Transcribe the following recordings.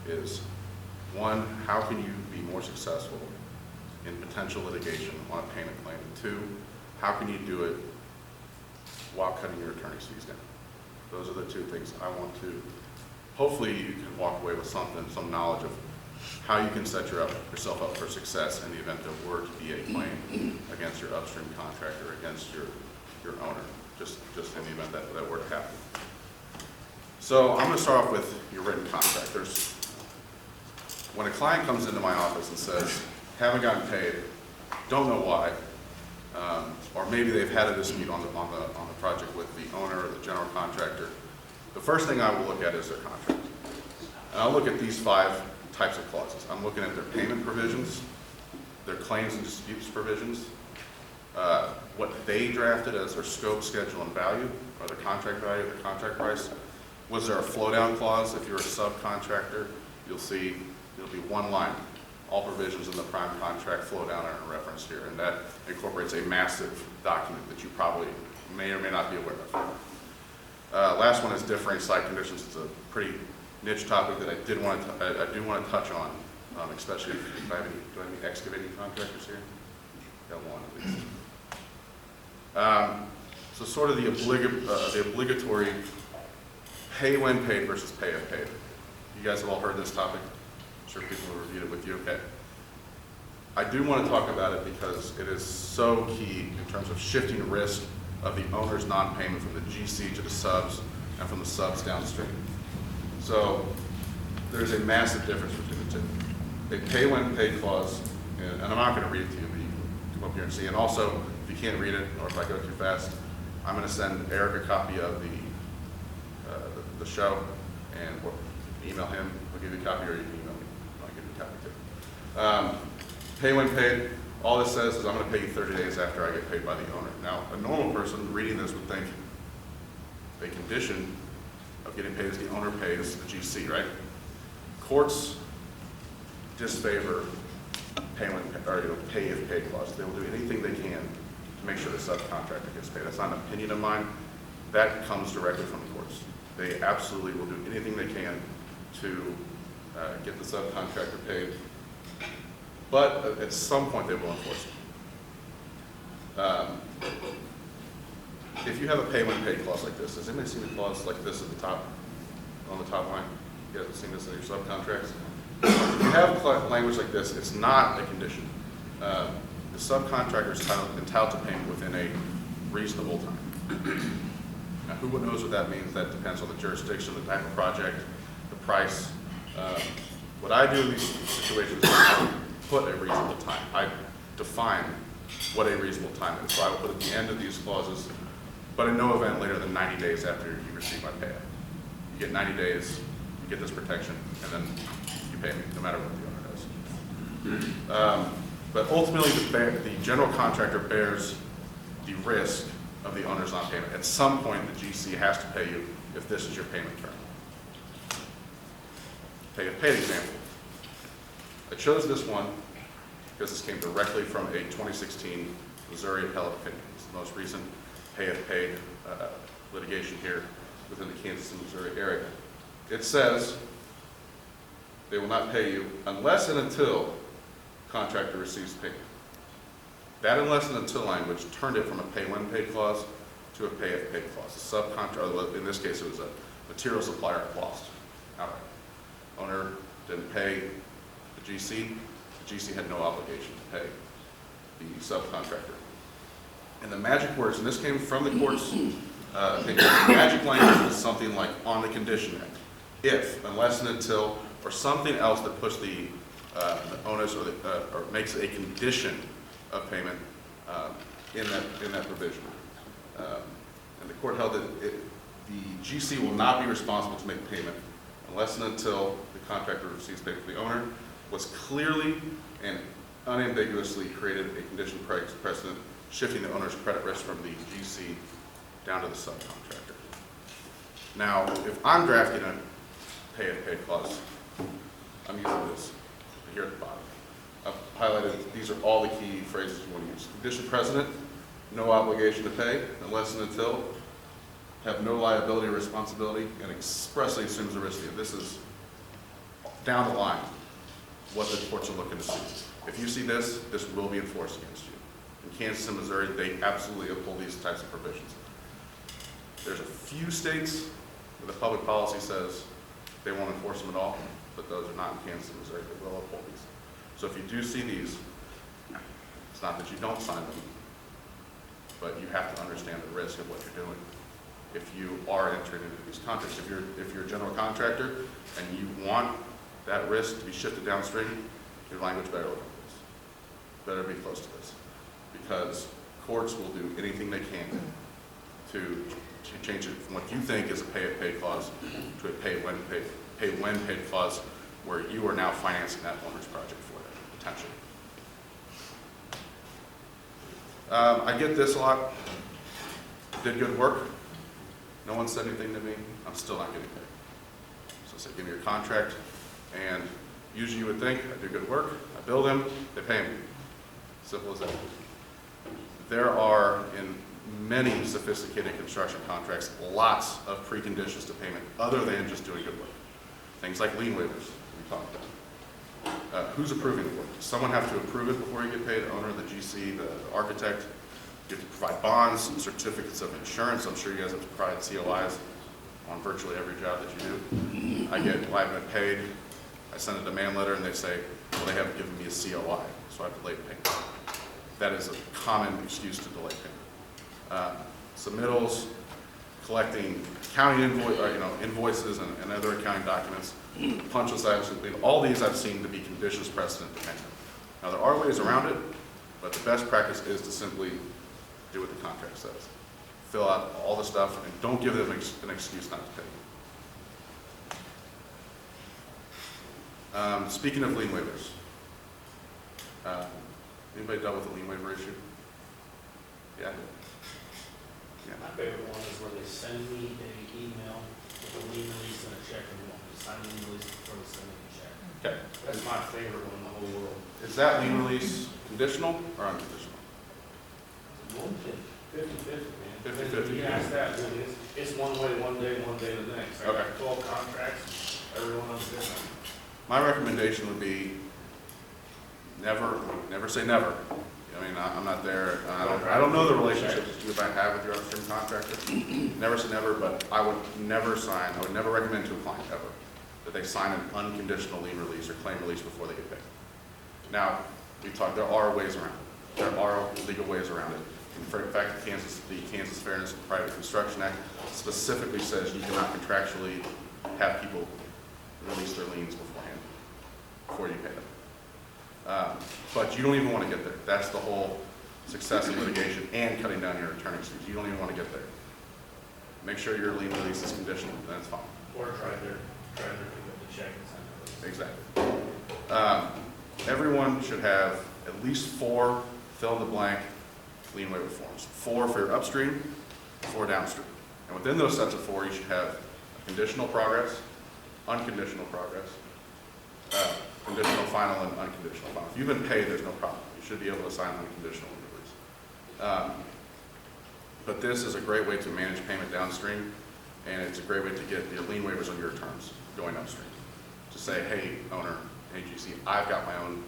is, one, how can you be more successful in potential litigation on a payment claim? And two, how can you do it while cutting your attorney's fees down? Those are the two things I want to, hopefully you can walk away with something, some knowledge of how you can set yourself up for success in the event there were to be a claim against your upstream contractor, against your owner, just in the event that were to happen. So I'm going to start off with your written contractors. When a client comes into my office and says, haven't gotten paid, don't know why, or maybe they've had a dispute on the project with the owner or the general contractor, the first thing I will look at is their contract. And I'll look at these 5 types of clauses. I'm looking at their payment provisions, their claims and disputes provisions, what they drafted as their scope, schedule, and value, or the contract value, the contract price. Was there a flow down clause? If you're a subcontractor, you'll see it'll be one line. All provisions in the prime contract flow down are referenced here, and that incorporates a massive document that you probably may or may not be aware of. Last one is differing site conditions. It's a pretty niche topic that I do want to touch on, especially if I have any, do I have any excavating contractors here? Got one at least. So sort of the obligatory pay when paid versus pay if paid. You guys have all heard this topic. I'm sure people have reviewed it with you. Okay. I do want to talk about it because it is so key in terms of shifting risk of the owner's non-payment from the GC to the subs and from the subs downstream. So there's a massive difference between the two. A pay when paid clause, and I'm not going to read it to you, but you can come up here and see. And also, if you can't read it, or if I go too fast, I'm going to send Eric a copy of the show, and or email him. I'll give you a copy, or you can email me. I'll give you a copy too. Pay when paid. All this says is I'm going to pay you 30 days after I get paid by the owner. Now, a normal person reading this would think a condition of getting paid as the owner pays the GC, right? Courts disfavor pay when or pay if paid clause. They will do anything they can to make sure the subcontractor gets paid. That's not an opinion of mine. That comes directly from the courts. They absolutely will do anything they can to get the subcontractor paid, but at some point they will enforce it. If you have a pay when paid clause like this, has anybody seen a clause like this at the top, on the top line? You guys have seen this in your subcontracts? If you have language like this, it's not a condition. The subcontractor is entitled to payment within a reasonable time. Now, who knows what that means? That depends on the jurisdiction, the type of project, the price. What I do in these situations is I put a reasonable time. I define what a reasonable time is. So I will put at the end of these clauses, but in no event later than 90 days after you receive my payout. You get 90 days, you get this protection, and then you pay me, no matter what the owner does. But ultimately, the general contractor bears the risk of the owner's non-payment. At some point, the GC has to pay you if this is your payment term. Take a paid example. I chose this one because this came directly from a 2016 Missouri appellate opinion. It's the most recent pay if paid litigation here within the Kansas and Missouri area. It says they will not pay you unless and until contractor receives payment. That unless and until language turned it from a pay when paid clause to a pay if paid clause. The subcontractor, in this case it was a material supplier lost outright. Owner didn't pay the GC had no obligation to pay the subcontractor. And the magic words, and this came from the court's opinion, the magic language is something like on the condition end. If, unless and until, or something else that puts the onus or makes a condition of payment in that provision. And the court held that the GC will not be responsible to make payment unless and until the contractor receives payment from the owner was clearly and unambiguously created a condition precedent shifting the owner's credit risk from the GC down to the subcontractor. Now, if I'm drafting a pay if paid clause, I'm using this here at the bottom. I've highlighted, these are all the key phrases you want to use. Condition precedent, no obligation to pay unless and until, have no liability or responsibility, and expressly assumes the risk. This is down the line what the courts are looking to see. If you see this, this will be enforced against you. In Kansas and Missouri, they absolutely uphold these types of provisions. There's a few states where the public policy says they won't enforce them at all, but those are not in Kansas and Missouri. They will uphold these. So if you do see these, it's not that you don't sign them, but you have to understand the risk of what you're doing. If you are entering into these contracts, if you're a general contractor and you want that risk to be shifted downstream, your language better look at this. Better be close to this, because courts will do anything they can to change it from what you think is a pay clause to a pay when paid clause, where you are now financing that owner's project for them, potentially. I get this a lot. Did good work. No one said anything to me. I'm still not getting paid. So I said, give me your contract. And usually you would think, I do good work, I bill them, they pay me. Simple as that. There are, in many sophisticated construction contracts, lots of preconditions to payment other than just doing good work. Things like lien waivers, we talked about. Who's approving the work? Does someone have to approve it before you get paid? The owner, the GC, the architect? You have to provide bonds and certificates of insurance. I'm sure you guys have to provide COIs on virtually every job that you do. I haven't been paid. I send a demand letter and they say, well, they haven't given me a COI, so I have delayed payment. That is a common excuse to delay payment. Submittals, collecting accounting invoices and other accounting documents, punch list items, all these I've seen to be conditions precedent to payment. Now there are ways around it, but the best practice is to simply do what the contract says. Fill out all the stuff and don't give them an excuse not to pay. Speaking of lien waivers, anybody dealt with a lien waiver issue? Yeah? Yeah. My favorite one is where they send me an email with a lien release and a check, and they want me to sign the lien release before they send me the check. Okay. That's my favorite one in the whole world. Is that lien release conditional or unconditional? 50-50, man. 50-50. You ask that, it's one way one day the next. I Okay. got 12 contracts, every one of them different. My recommendation would be never say never. I mean, I'm not there. I don't know the relationship that you might have with your upstream contractor. Never say never, but I would never recommend to a client ever that they sign an unconditional lien release or claim release before they get paid. Now, we talked, there are ways around it. There are legal ways around it. In fact, the Kansas Fairness and Private Construction Act specifically says you cannot contractually have people release their liens beforehand, before you pay them. But you don't even want to get there. That's the whole success in litigation and cutting down your attorney's fees. You don't even want to get there. Make sure your lien release is conditional, then it's fine. Or try to pick up the check and send it. Exactly. Everyone should have at least 4 fill-in-the-blank lien waiver forms. 4 for your upstream, 4 downstream. And within those sets of 4, you should have conditional progress, unconditional progress, conditional final, and unconditional final. If you've been paid, there's no problem. You should be able to sign unconditional release. But this is a great way to manage payment downstream, and it's a great way to get your lien waivers on your terms going upstream. To say, hey, owner, AGC, I've got my own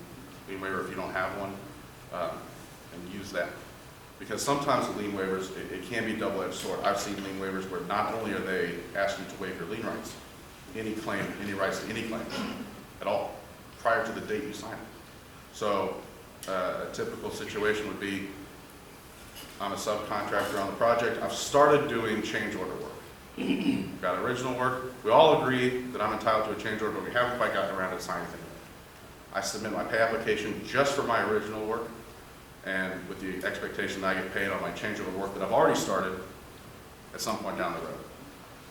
lien waiver if you don't have one, and use that. Because sometimes the lien waivers, it can be double-edged sword. I've seen lien waivers where not only are they asking you to waive your lien rights, any claim, any rights to any claim at all, prior to the date you sign it. So a typical situation would be, I'm a subcontractor on the project. I've started doing change order work. Got original work. We all agree that I'm entitled to a change order, but we haven't quite gotten around to signing anything. I submit my pay application just for my original work, and with the expectation that I get paid on my change order work that I've already started at some point down the road.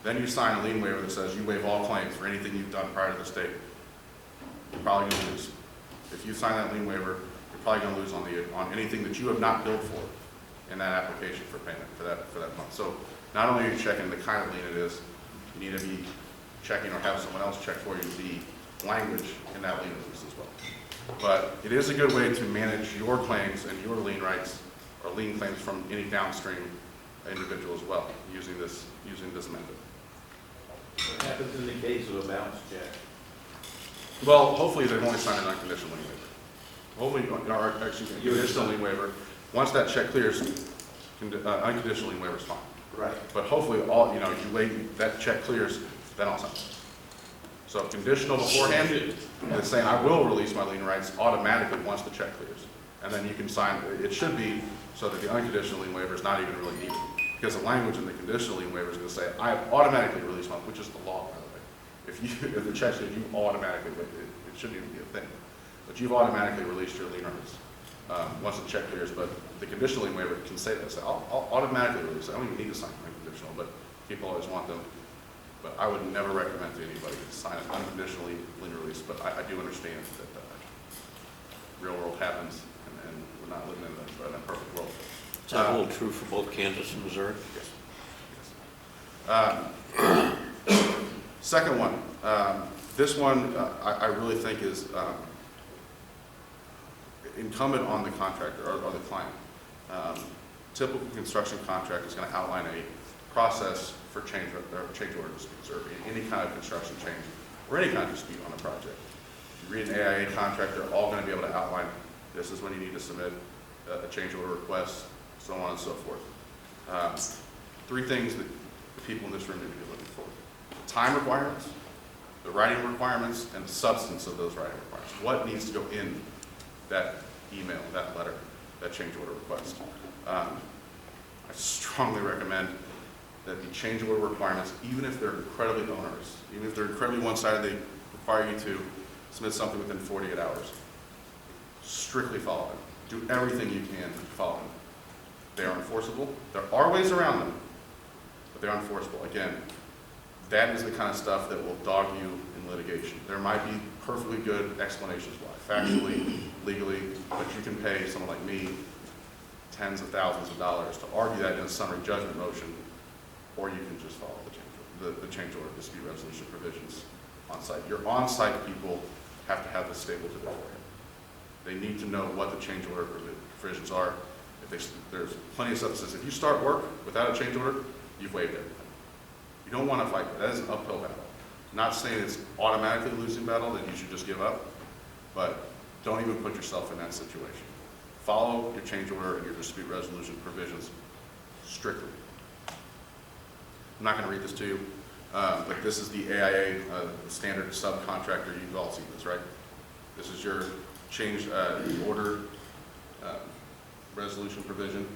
Then you sign a lien waiver that says you waive all claims for anything you've done prior to this date. You're probably going to lose. If you sign that lien waiver, you're probably going to lose on anything that you have not billed for in that application for payment for that month. So not only are you checking the kind of lien it is, you need to be checking or have someone else check for you the language in that lien release as well. But it is a good way to manage your claims and your lien rights or lien claims from any downstream individual as well, using this method. What happens in the case of a bounce check? Well, hopefully they've only signed an unconditional lien waiver. Hopefully, or actually, a conditional lien waiver. Once that check clears, unconditional lien waiver is fine. Right. But hopefully, that check clears, then I'll sign. So conditional beforehand, it's saying I will release my lien rights automatically once the check clears. And then you can sign, it should be so that the unconditional lien waiver is not even really needed. Because the language in the conditional lien waiver is going to say, I automatically release my, which is the law, by the way. If the check says you automatically, it shouldn't even be a thing. But you've automatically released your lien rights once the check clears. But the conditional lien waiver can say that. Say, I'll automatically release. I don't even need to sign unconditional, but people always want them. But I would never recommend to anybody to sign an unconditional lien release. But I do understand that real world happens, and we're not living in a perfect world. Does that hold true for both Kansas and Missouri? Yes. Second one. This one I really think is incumbent on the contractor or the client. Typical construction contract is going to outline a process for change order disputes or any kind of construction change or any kind of dispute on a project. If you read an AIA contract, they're all going to be able to outline this is when you need to submit a change order request, so on and so forth. Three things that the people in this room need to be looking for: the time requirements, the writing requirements, and the substance of those writing requirements. What needs to go in that email, that letter, that change order request? I strongly recommend that the change order requirements, even if they're incredibly onerous, even if they're incredibly one-sided, they require you to submit something within 48 hours. Strictly follow them. Do everything you can to follow them. They are enforceable. There are ways around them, but they're unenforceable. Again, that is the kind of stuff that will dog you in litigation. There might be perfectly good explanations why, factually, legally, but you can pay someone like me tens of thousands of dollars to argue that in a summary judgment motion, or you can just follow the change order dispute resolution provisions on site. Your on-site people have to have this stable to their forehead. They need to know what the change order provisions are. There's plenty of stuff that says if you start work without a change order, you've waived everything. You don't want to fight that. That is an uphill battle. I'm not saying it's automatically a losing battle that you should just give up, but don't even put yourself in that situation. Follow your change order and your dispute resolution provisions strictly. I'm not going to read this to you, but this is the AIA, the standard subcontractor. You've all seen this, right? This is your change order resolution provision.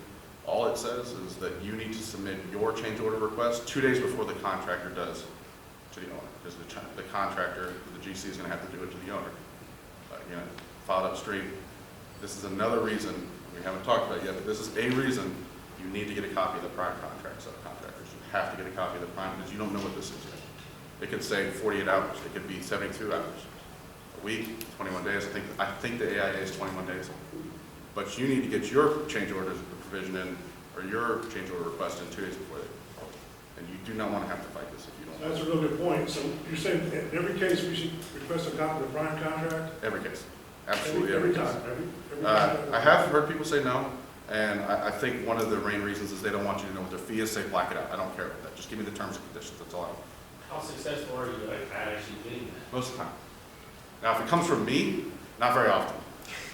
All it says is that you need to submit your change order request 2 days before the contractor does to the owner, because the contractor, the GC, is going to have to do it to the owner. Again, filed upstream. This is another reason, we haven't talked about it yet, but this is a reason you need to get a copy of the prime contract subcontractors. You have to get a copy of the prime because you don't know what this is yet. It could say 48 hours. It could be 72 hours. A week, 21 days. I think the AIA is 21 days. But you need to get your change order provision in, or your change order request in 2 days before they. And you do not want to have to fight this if you don't. That's a real good point. So you're saying in every case we should request a copy of the prime contract? Every case. Absolutely every case. time. Every time. I have heard people say no, and I think one of the main reasons is they don't want you to know what their fee is. Say black it out. I don't care about that. Just give me the terms and conditions. That's all I want. How successful are you at actually getting that? Most of the time. Now, if it comes from me, not very often.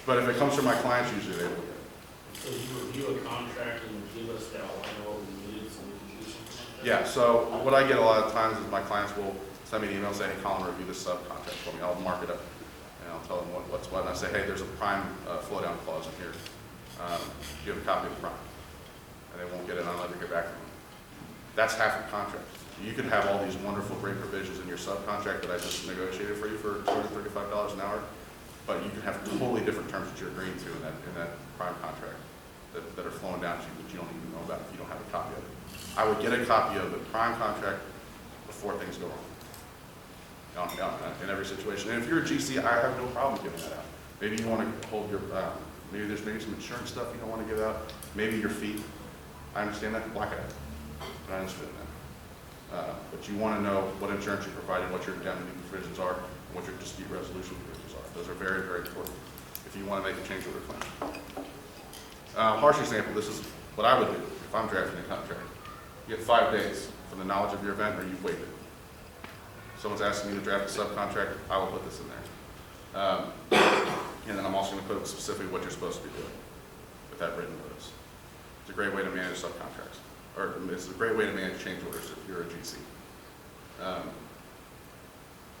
But if it comes from my clients, usually they will get it. So you review a contract and give us that outline of what we needed so we can do something like that? Yeah, so what I get a lot of times is my clients will send me an email saying, hey, Colin, review this subcontract for me. I'll mark it up, and I'll tell them what's what. And I say, hey, there's a prime flow down clause in here. Do you have a copy of the prime? And they won't get it unless they get back from them. That's half the contract. You could have all these wonderful, great provisions in your subcontract that I just negotiated for you for $235 an hour, but you can have totally different terms that you're agreeing to in that prime contract that are flowing down to you that you don't even know about if you don't have a copy of it. I would get a copy of the prime contract before things go wrong in every situation. And if you're a GC, I have no problem giving that out. Maybe you want to hold your, maybe there's some insurance stuff you don't want to give out. Maybe your fee. I understand that. Black it out. I understand that. But you want to know what insurance you provided, what your indemnity provisions are, and what your dispute resolution provisions are. Those are very, very important if you want to make a change order claim. Harsh example, this is what I would do if I'm drafting a contract. You get 5 days from the knowledge of your event or you've waived it. Someone's asking me to draft a subcontract, I will put this in there. And then I'm also gonna put specifically what you're supposed to be doing with that written notice. It's a great way to manage subcontracts, or it's a great way to manage change orders if you're a GC.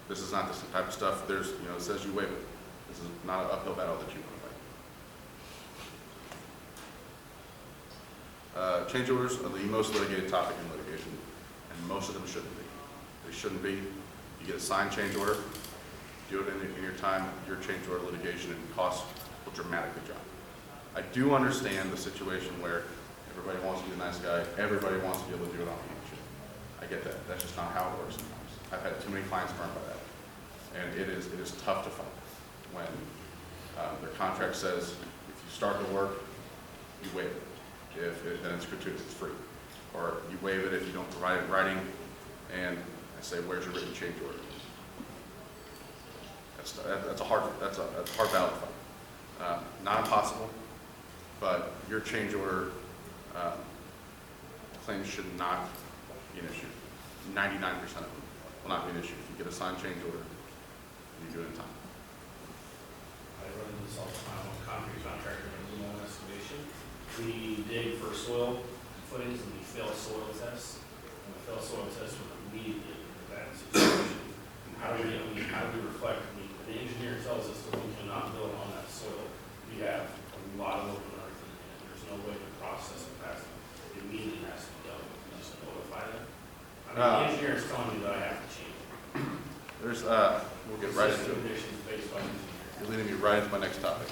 This is not the type of stuff, there's, it says you waive it. This is not an uphill battle that you want to fight. Change orders are the most litigated topic in litigation, and most of them shouldn't be. They shouldn't be. You get a signed change order, do it in your time, your change order litigation, and costs will dramatically drop. I do understand the situation where everybody wants to be the nice guy, everybody wants to be able to do it on the handshake. I get that. That's just not how it works sometimes. I've had too many clients burned by that. And it is tough to fight when their contract says if you start the work, you waive it. Then it's gratuitous, it's free. Or you waive it if you don't provide it in writing, and I say, where's your written change order? That's a hard battle to fight. Not impossible, but your change order claims should not be an issue. 99% of them will not be an issue. If you get a signed change order, you do it in time. I run this all the time on concrete contractor and email excavation. We dig for soil footings and we fail soil tests. And the fail soil test would immediately in a bad situation. How do we reflect? The engineer tells us that we cannot build on that soil. We have a lot of open earth in it. There's no way to process it past it. It immediately has to be done. We just notify them. I mean, the engineer is telling me that I have to change it. There's, we'll get right into it. Conditions based on engineer. You're leading me right into my next topic.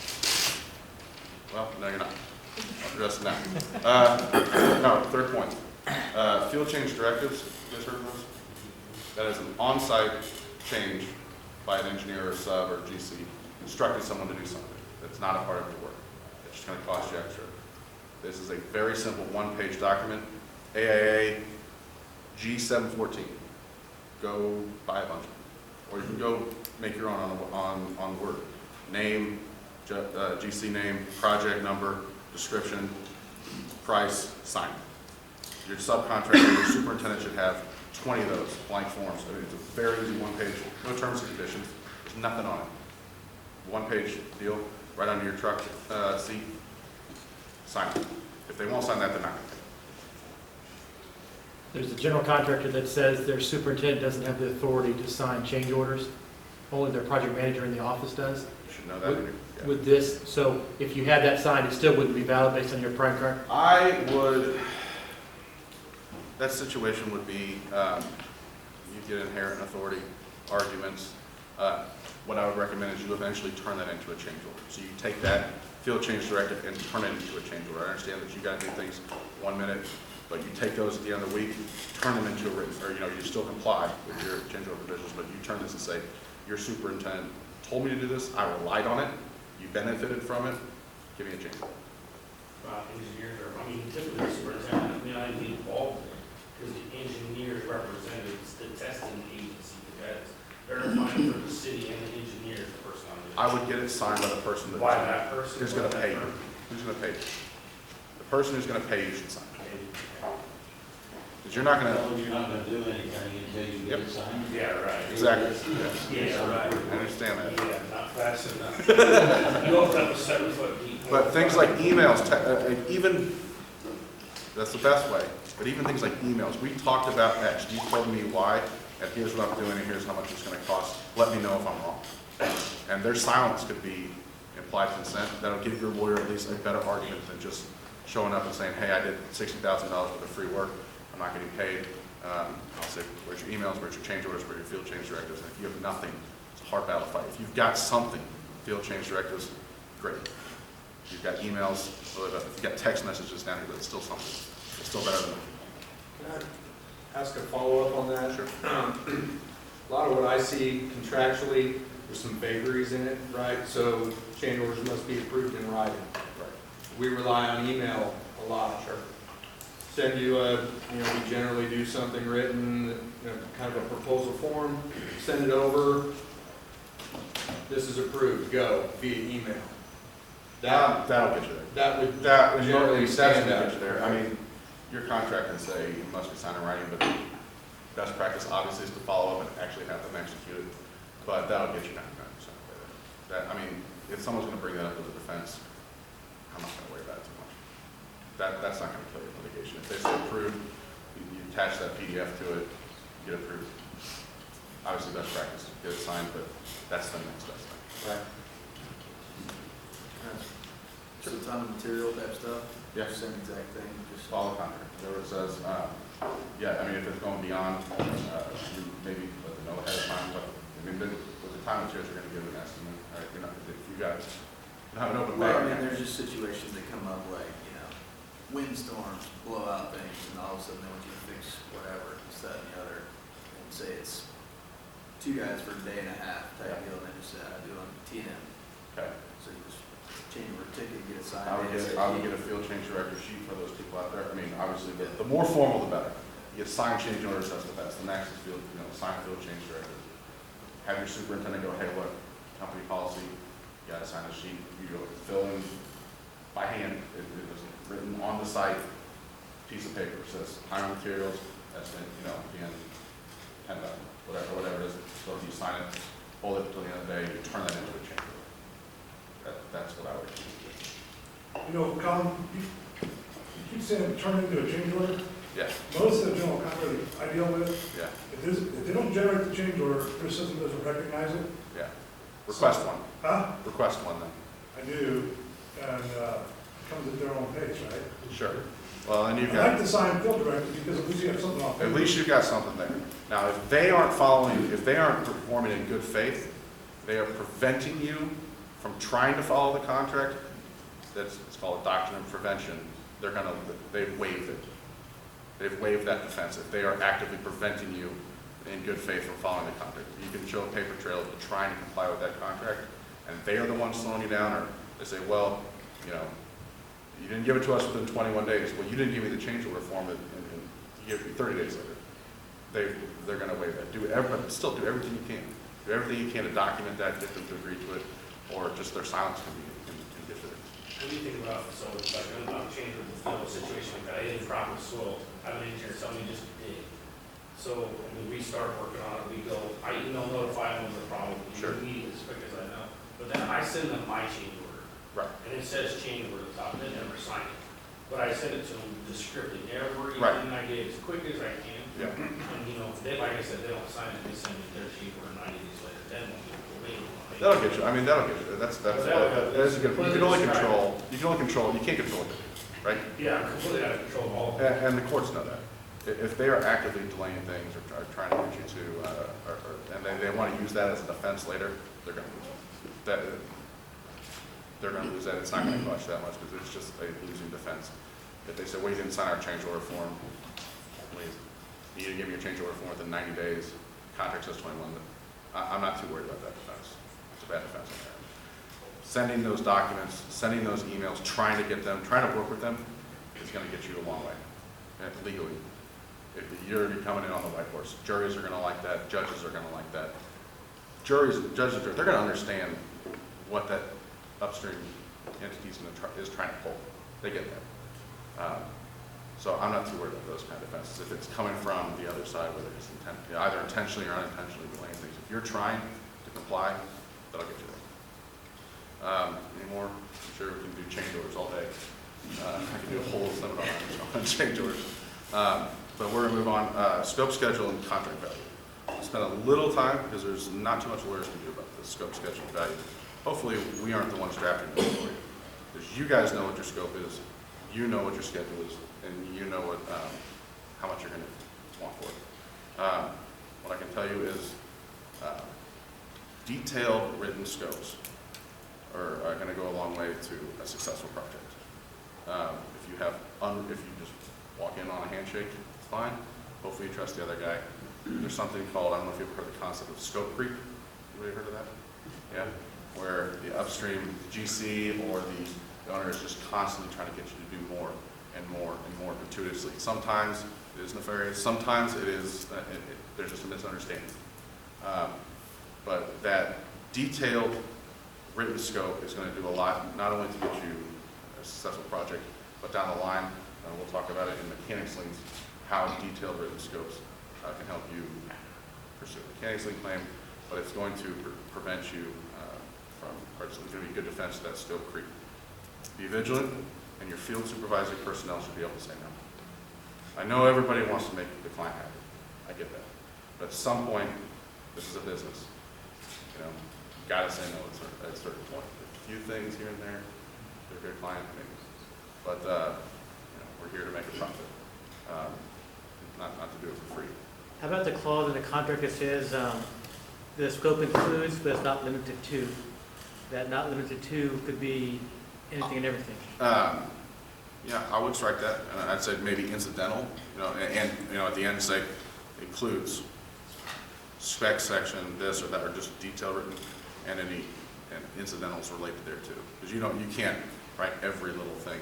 Well, no, you're not. I'll address it now. No, third point. Field change directives, you guys heard of those? That is an on-site change by an engineer or sub or GC instructing someone to do something. That's not a part of your work. It's just going to cost you extra. This is a very simple one-page document. AIA G714. Go buy a bunch of them. Or you can go make your own on Word. Name, GC name, project number, description, price, sign. Your subcontractor, your superintendent should have 20 of those blank forms. I mean, it's a very easy one-page, no terms and conditions. There's nothing on it. One-page deal, right under your truck seat. Sign it. If they won't sign that, they're not going to. There's a general contractor that says their superintendent doesn't have the authority to sign change orders. Only their project manager in the office does. You should know that. Yeah. With this, so if you had that signed, it still wouldn't be valid based on your prime card? That situation would be, you get inherent authority arguments. What I would recommend is you eventually turn that into a change order. So you take that field change directive and turn it into a change order. I understand that you got to do things 1 minute, but you take those at the end of the week, turn them into a written, or you still comply with your change order provisions, but you turn this and say, your superintendent told me to do this, I relied on it, you benefited from it, give me a change order. Engineers are, typically the superintendent may not even be involved in it, because the engineers represented the testing agency that is verifying for the city and the engineers, the person on the. I would get it signed by the person that. By that person? Who's going to pay you? Who's going to pay you? The person who's going to pay you should sign it. Because you're not going to. You're not gonna do anything until you get it signed? Yeah, right. Exactly. Yes. Yeah, right. I understand that. Yeah, not fast enough. You open up a 7-foot deep. But things like emails, even, that's the best way, but even things like emails, we talked about X, you told me Y, and here's what I'm doing, and here's how much it's going to cost, let me know if I'm wrong. And their silence could be implied consent. That'll give your lawyer at least a better argument than just showing up and saying, hey, I did $60,000 worth of free work, I'm not getting paid. I'll say, where's your emails, where's your change orders, where's your field change directives? And if you have nothing, it's a hard battle fight. If you've got something, field change directives, great. If you've got emails, if you've got text messages down here, that's still something. It's still better than. Can I ask a follow-up on that? Sure. A lot of what I see contractually, there's some vagaries in it, right? So change orders must be approved in writing. Right. We rely on email a lot. Sure. Send you we generally do something written, kind of a proposal form, send it over. This is approved, go, via email. That'll get you there. That would Generally, generally that's stand gonna out. get you there. I mean, your contract can say you must be signed in writing, but best practice obviously is to follow up and actually have them executed. But that'll get you 99% That, I mean, if someone's gonna bring that up as a defense, I'm not gonna worry about it too much. That's not gonna kill your litigation. If they say approved, you attach that PDF to it, get approved. Obviously, best practice, get it signed, but that's the next best thing. Right. So time and material type stuff? Yeah. Same exact thing, just. Follow the contract. Whatever it says, yeah, I mean, if it's going beyond, you maybe let them know ahead of time, but, I mean, with the time materials, you're gonna give an estimate, all right? You're not, if you got, you have an open Well, I bay. mean, there's just situations that come up like, windstorms, blow out things, and all of a sudden they want you to fix whatever, this, that, and the other. And say it's 2 guys for a day and a half type Yeah. deal, and then just say, I do on T&M. Okay. So you just change your ticket, get it signed. I would get a field change director sheet for those people out there. I mean, obviously, the more formal, the better. You get signed change orders, that's the best. The next is field, sign field change director. Have your superintendent go, hey, look, company policy, you gotta sign a sheet. You go fill in by hand. It is written on the site, piece of paper. It says time and materials, estimate, again, $10, whatever it is. So if you sign it, hold it until the end of the day, you turn that into a change order. That's what I would do. Colin, you keep saying turn into a change order. Yeah, Most of the general contractors I deal with, yeah, if they don't generate the change order, their system doesn't recognize it. yeah. Request one. Huh? Request one then. I do, and it comes at their own pace, right? Sure. Well, and you've I like got, to sign field director because at least you have something on paper. at least you've got something there. Now, if they aren't following, if they aren't performing in good faith, they are preventing you from trying to follow the contract. It's called a doctrine of prevention. They've waived it. They've waived that defense. If they are actively preventing you in good faith from following the contract, you can show a paper trail of trying to comply with that contract, and they are the ones slowing you down, or they say, well, you didn't give it to us within 21 days. Well, you didn't give me the change order form, and you give me 30 days later. They're going to waive that. But still do everything you can. Do everything you can to document that, get them to agree to it, or just their silence can get to it. What do you think about, so like, I'm changing the field situation like that, I didn't proper soil, I have an engineer tell me just to dig. So when we start working on it, we go, I email notify them of the problem, Sure. immediately as quick as I know. But then I send them my change order, Right. and it says change order at the top, they never sign it. But I send it to them descriptive, everything Right. I get as quick as I can. Yeah. And if they, like I said, they don't sign it, they send me their change order 90 days later, then we'll wait. That'll get you. I mean, that'll get you. That's a good. You can only control. You can't control it, right? Yeah, I'm completely out of control of all of it. And the courts know that. If they are actively delaying things or trying to get you to, and they want to use that as a defense later, they're going to lose that. They're going to lose that. It's not going to cost you that much because it's just a losing defense. If they say, well, you didn't sign our change order form, please, you didn't give me your change order form within 90 days, contract says 21, I'm not too worried about that defense. It's a bad defense on there. Sending those documents, sending those emails, trying to work with them is going to get you a long way, legally. If you're coming in on the right horse, juries are going to like that, judges are going to like that. Judges, they're going to understand what that upstream entity is trying to pull. They get that. So I'm not too worried about those kind of defenses. If it's coming from the other side, whether it's either intentionally or unintentionally delaying things, if you're trying to comply, that'll get you there. Any more? I'm sure we can do change orders all day. I can do a whole seminar on change orders. But we're going to move on. Scope, schedule, and contract value. We'll spend a little time because there's not too much lawyers can do about the scope, schedule, and value. Hopefully, we aren't the ones drafting it for you. Because you guys know what your scope is, you know what your schedule is, and you know what, how much you're going to want for it. What I can tell you is detailed written scopes are going to go a long way to a successful project. If you just walk in on a handshake, it's fine. Hopefully you trust the other guy. There's something called, I don't know if you've heard the concept of scope creep. Anybody heard of that? Yeah? Where the upstream GC or the owner is just constantly trying to get you to do more and more and more gratuitously. Sometimes it is nefarious. Sometimes it is, there's just a misunderstanding. But that detailed written scope is going to do a lot, not only to get you a successful project, but down the line, we'll talk about it in mechanics links, how detailed written scopes can help you pursue a mechanics link claim, but it's going to prevent you from good defense to that scope creep. Be vigilant, and your field supervisory personnel should be able to say no. I know everybody wants to make the client happy. I get that. But at some point, this is a business. You know, you gotta say no at a certain point. A few things here and there, they're good client maybe. But, you know, we're here to make a profit, not to do it for free. How about the clause in the contract that says, the scope includes, but it's not limited to? That not limited to could be anything and everything. Yeah, I would strike that, and I'd say maybe incidental, you know, and you know, at the end say includes spec section, this or that, or just detail written, and any incidentals related there too. Because you can't write every little thing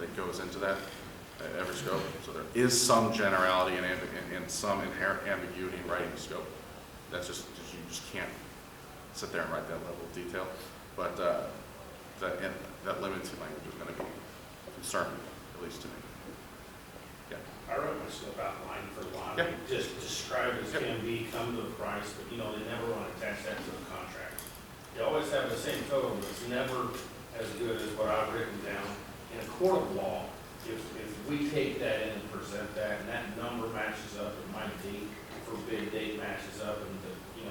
that goes into that, every scope. So there is some generality and some inherent ambiguity in writing the scope. That's just you just can't sit there and write that level of detail. But that limited language is going to be concerning, at least to me. Yeah. I wrote my scope outline for line, Yep. just describe as Yep. can be, come to a price, but you know, they never want to attach that to a contract. They always have the same total, but it's never as good as what I've written down. In a court of law, if we take that in and present that, and that number matches up, and my date for bid date matches up, and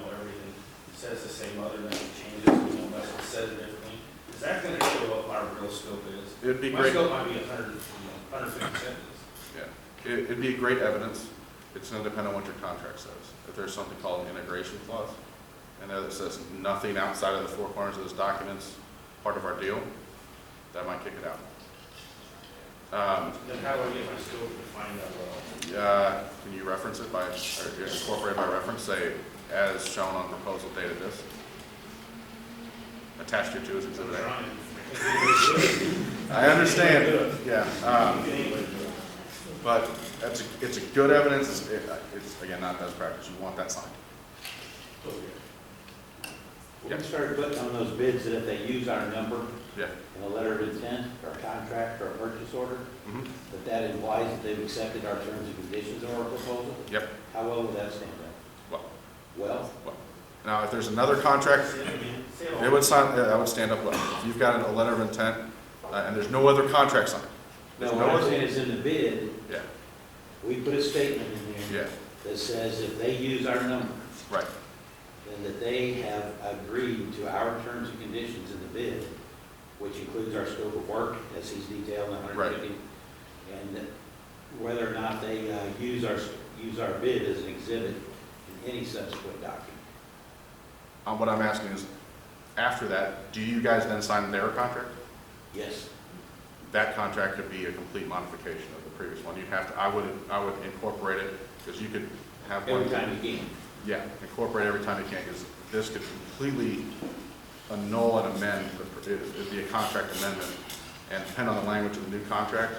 everything says the same other than it changes, unless it says it differently, is that going to show what our real scope is? It'd be My great. scope might be 150 sentences. Yeah, it'd be great evidence. It's going to depend on what your contract says. If there's something called an integration clause, and that says nothing outside of the four corners of this document's part of our deal, that might kick it out. Then how do I get my scope to find that well? Can you reference it or incorporate by reference, say, as shown on proposal dated this? Attached here to is exhibit A. I understand, yeah. But it's a good evidence. It's again, not best practice. You want that signed. We started putting on those bids that if they use our number Yeah. in a letter of intent, or a contract, or a purchase order, Mm-hmm. that implies that they've accepted our terms and conditions of our proposal? Yep. How well would that stand up? Well, Well, now if there's another contract, Say it again. Say it all. it would sign. That would stand up well. If you've got a letter of intent and there's no other contract signed. no, There's what I'm other. saying is in the bid, Yeah. we put a statement in there Yeah. that says if they use our number, Right. then that they have agreed to our terms and conditions in the bid, which includes our scope of work, as he's detailed in 150, and whether or not they use our bid as an exhibit in any subsequent document. What I'm asking is, after that, do you guys then sign their contract? Yes. That contract could be a complete modification of the previous one. You'd have to. I would incorporate it because you could have one. Every time you can. Yeah, incorporate every time you can, because this could completely annul and amend, it'd be a contract amendment, and depending on the language of the new contract,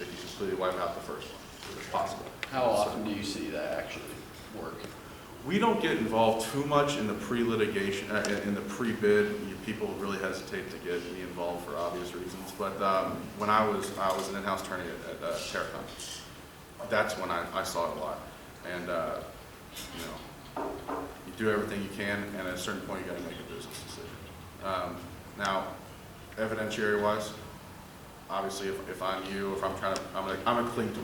it could completely wipe out the first one, if it's possible. How often do you see that actually work? We don't get involved too much in the pre-litigation, in the pre-bid. People really hesitate to get me involved for obvious reasons, but when I was an in-house attorney at Terracon, that's when I saw it a lot, and you do everything you can, and at a certain point, you got to make a business decision. Now, evidentiary-wise, obviously, if I'm you, if I'm gonna cling to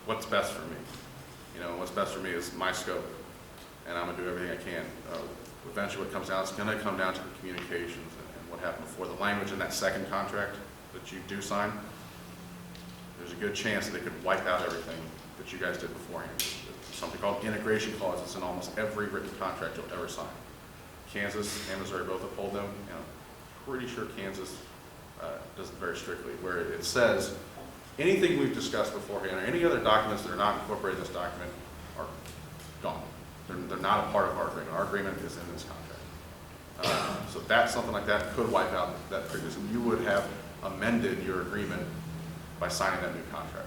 what's best for me. What's best for me is my scope, and I'm gonna do everything I can. Eventually, what comes down, it's gonna come down to the communications and what happened before. The language in that second contract that you do sign, there's a good chance that it could wipe out everything that you guys did beforehand. Something called integration clause. It's in almost every written contract you'll ever sign. Kansas and Missouri both uphold them. Pretty sure Kansas does it very strictly, where it says anything we've discussed beforehand or any other documents that are not incorporated in this document are gone. They're not a part of our agreement. Our agreement is in this contract. So that's something like that could wipe out that previous. And you would have amended your agreement by signing that new contract.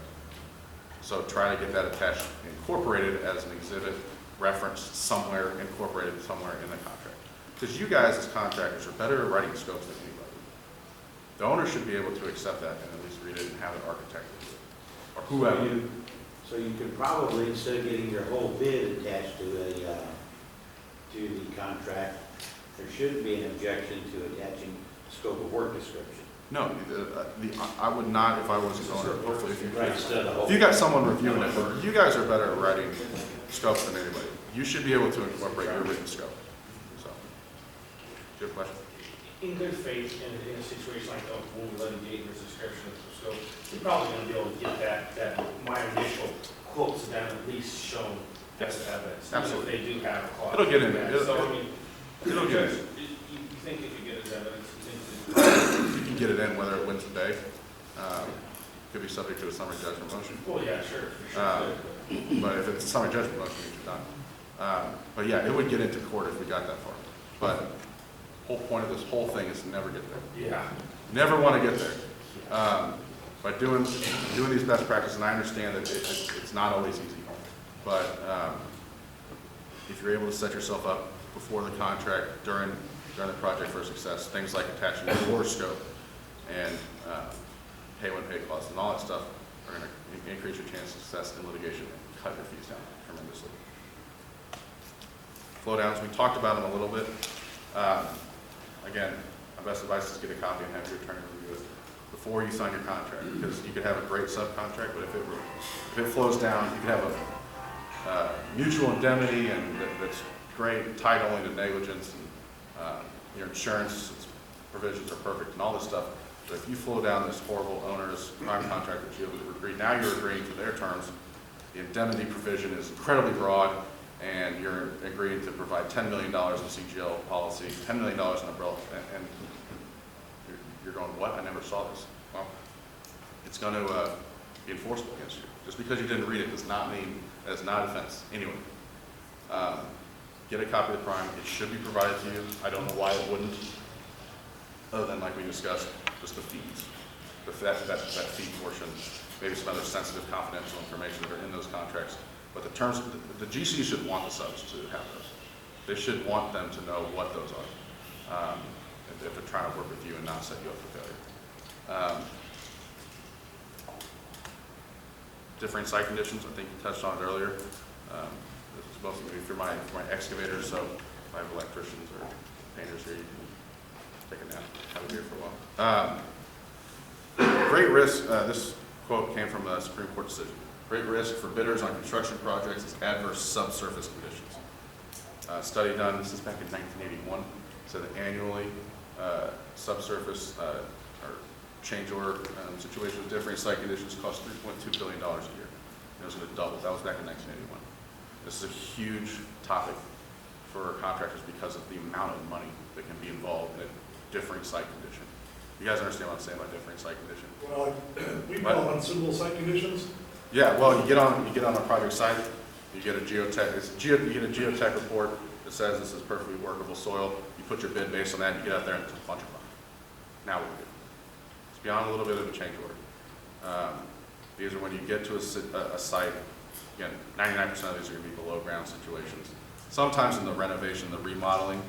So try to get that attached, incorporated as an exhibit, referenced somewhere, incorporated somewhere in the contract. Because you guys as contractors are better at writing scopes than anybody. The owner should be able to accept that and at least read it and have it architected, or whoever. So you could probably, instead of getting your whole bid attached to the contract, there shouldn't be an objection to attaching scope of work description. No, I would not if I was an owner. Hopefully, if Right. you got someone reviewing it, you guys are better at writing scope than anybody. You should be able to incorporate your written scope. So, do you have a question? In good faith, in a situation like that, when we litigate this description of the scope, you're probably gonna be able to get that my initial quotes to them at least shown as evidence. Absolutely. Even if they do have a clause. It'll get in that. there. So, I mean, It'll get in. you think if you get it as evidence, you think You can get it in whether it wins the day. Could be subject to a summary judgment motion. well, yeah, sure. But if it's a summary judgment motion, it's done. But yeah, it would get into court if we got that far. But whole point of this whole thing is to never get there. Yeah. Never want to get there. By doing these best practices, and I understand that it's not always easy, but if you're able to set yourself up before the contract, during the project for success, things like attaching your scope and pay when paid clause and all that stuff are going to increase your chance of success in litigation and cut your fees down tremendously. Flow downs, we talked about them a little bit. Again, my best advice is get a copy and have your attorney review it before you sign your contract, because you could have a great subcontract, but if it flows down, you could have a mutual indemnity and that's great, tied only to negligence, and your insurance provisions are perfect and all this stuff. But if you flow down this horrible owner's prime contract that you have agreed, now you're agreeing to their terms. The indemnity provision is incredibly broad, and you're agreeing to provide $10 million in CGL policy, $10 million in umbrella, and you're going, what? I never saw this. Well, it's going to be enforceable against you. Just because you didn't read it does not mean that it's not offense. Anyway, get a copy of the prime. It should be provided to you. I don't know why it wouldn't, other than, like we discussed, just the fees. That fee portion, maybe some other sensitive confidential information that are in those contracts. But the terms, the GC should want the subs to have those. They should want them to know what those are if they're trying to work with you and not set you up for failure. Differing site conditions, I think you touched on it earlier. This is mostly maybe for my excavators, so if I have electricians or painters here, you can take a nap, have a beer for a while. Great risk, this quote came from a Supreme Court decision. Great risk for bidders on construction projects is adverse subsurface conditions. Study done, this is back in 1981, said that annually subsurface or change order situations with differing site conditions cost $3.2 billion a year. It was going to double. That was back in 1981. This is a huge topic for contractors because of the amount of money that can be involved in a differing site condition. You guys understand what I'm saying about differing site condition? Well, we call them unsuitable site conditions. Yeah, well, you get on a project site, you get a geotech, you get a geotech report that says this is perfectly workable soil. You put your bid based on that, and you get out there and it's a bunch of money. Now what do we do? It's beyond a little bit of a change order. These are when you get to a site, again, 99% of these are going to be below ground situations. Sometimes in the renovation, the remodeling,